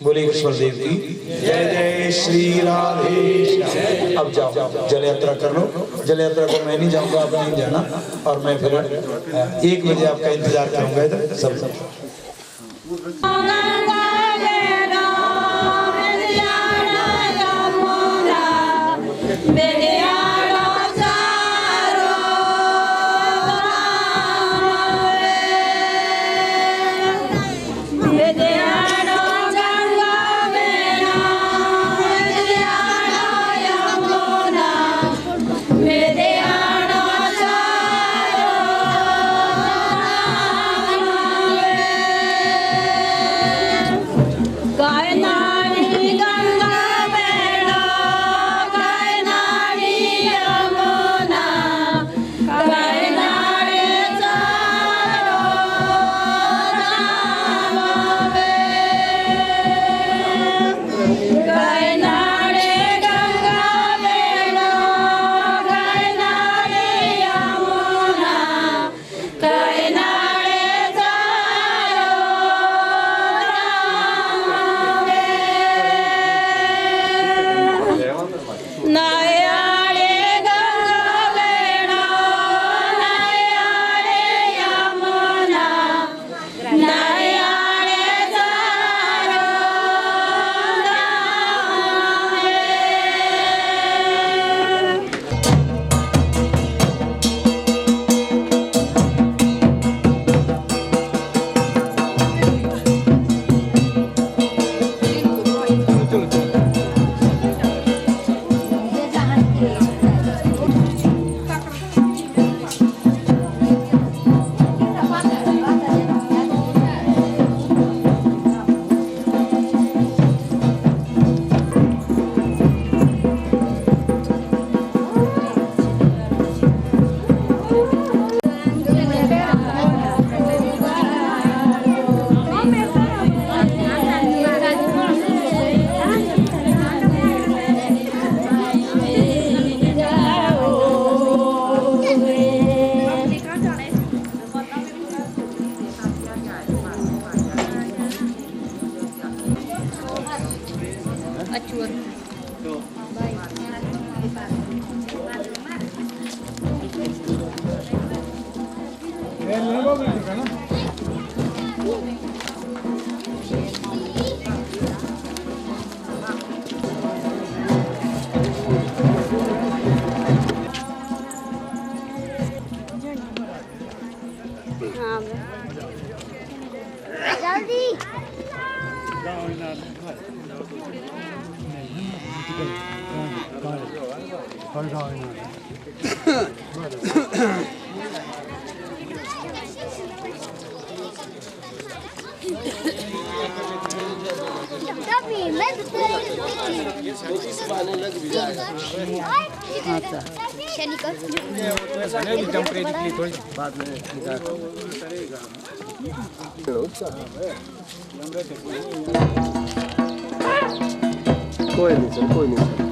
बोले ईश्वर देव की जय। जय श्री राधे। अब जाओ जल यात्रा कर लो। जल यात्रा को मैं नहीं जाऊंगा, आप नहीं जाना। और मैं फिर 1 बजे आपका इंतजार करूंगा इधर सब। कोई नहीं सर, कोई नहीं सर।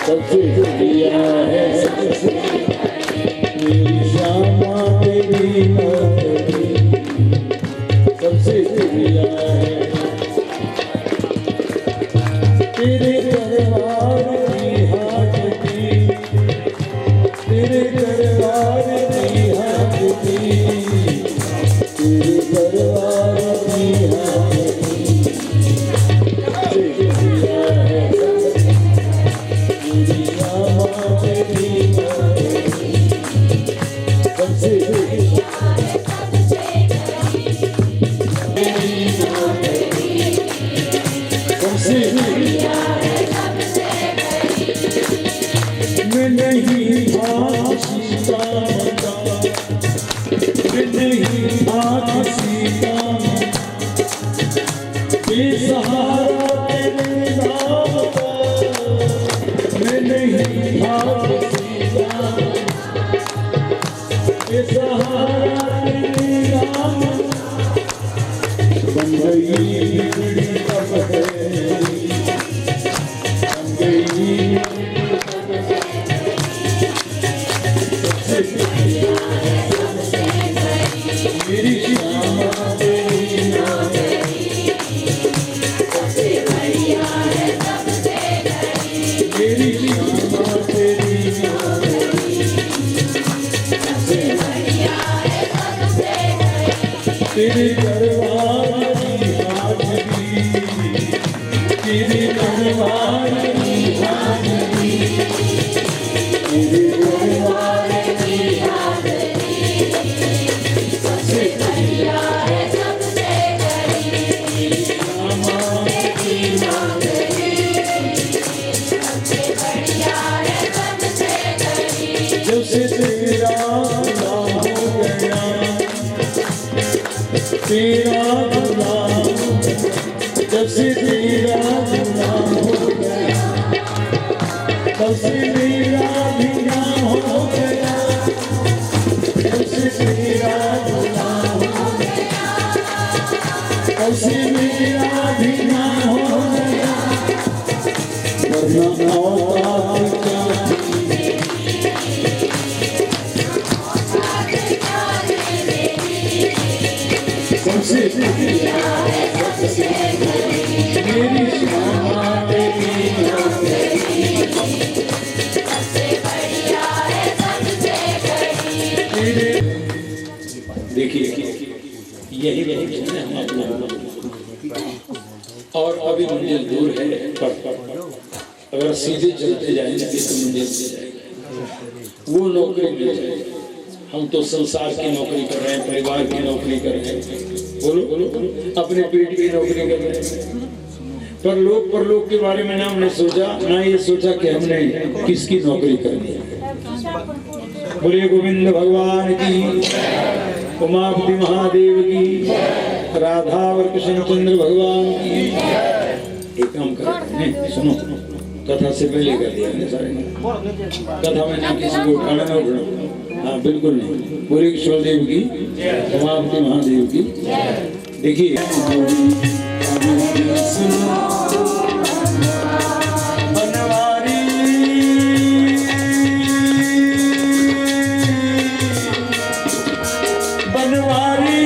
सबसे बढ़िया है तेरे दरबार की हाजरी, तेरे दरबार की हाजरी, तेरे दरबार की सबसे बढ़िया है सबसे करीब की नौकरी, सबसे बढ़िया है सबसे करीब। जब से तेरा गुलाम हो गया, तेरा गुलाम, जब से तेरा गुलाम हो गया, तब से मेरा भी नाम हो गया, जब से तेरा गुलाम हो गया, तब से मेरा भी नाम हो गया। वरना औकात क्या सबसे मेरी शान तेरी नौकरी, सबसे बढ़िया है सबसे करीब। देखिए यही है हम अपना, और अभी मंजिल दूर है, पर अगर सीधे चलते जाएंगे तो मंजिल से जाएगा, वो नौकरी मिल जाएगी। हम तो संसार की नौकरी कर रहे हैं, परिवार की नौकरी कर रहे हैं, बोलो बोलो अपने पेट की नौकरी कर रहे हैं, पर लोग परलोक के बारे में ना हमने सोचा, ना ये सोचा कि हमने किसकी नौकरी करनी है। बोले गोविंद भगवान की, उमापति महादेव की, राधा और कृष्णचंद्र भगवान की। एक काम कर, सुनो, कथा से पहले कर दिया मैंने सारे, कथा में ना किसी को उठाना ना उठाना, हाँ बिल्कुल नहीं। बोले किशोर देव की, उमापति महादेव की। देखिए बनवारी बनवारी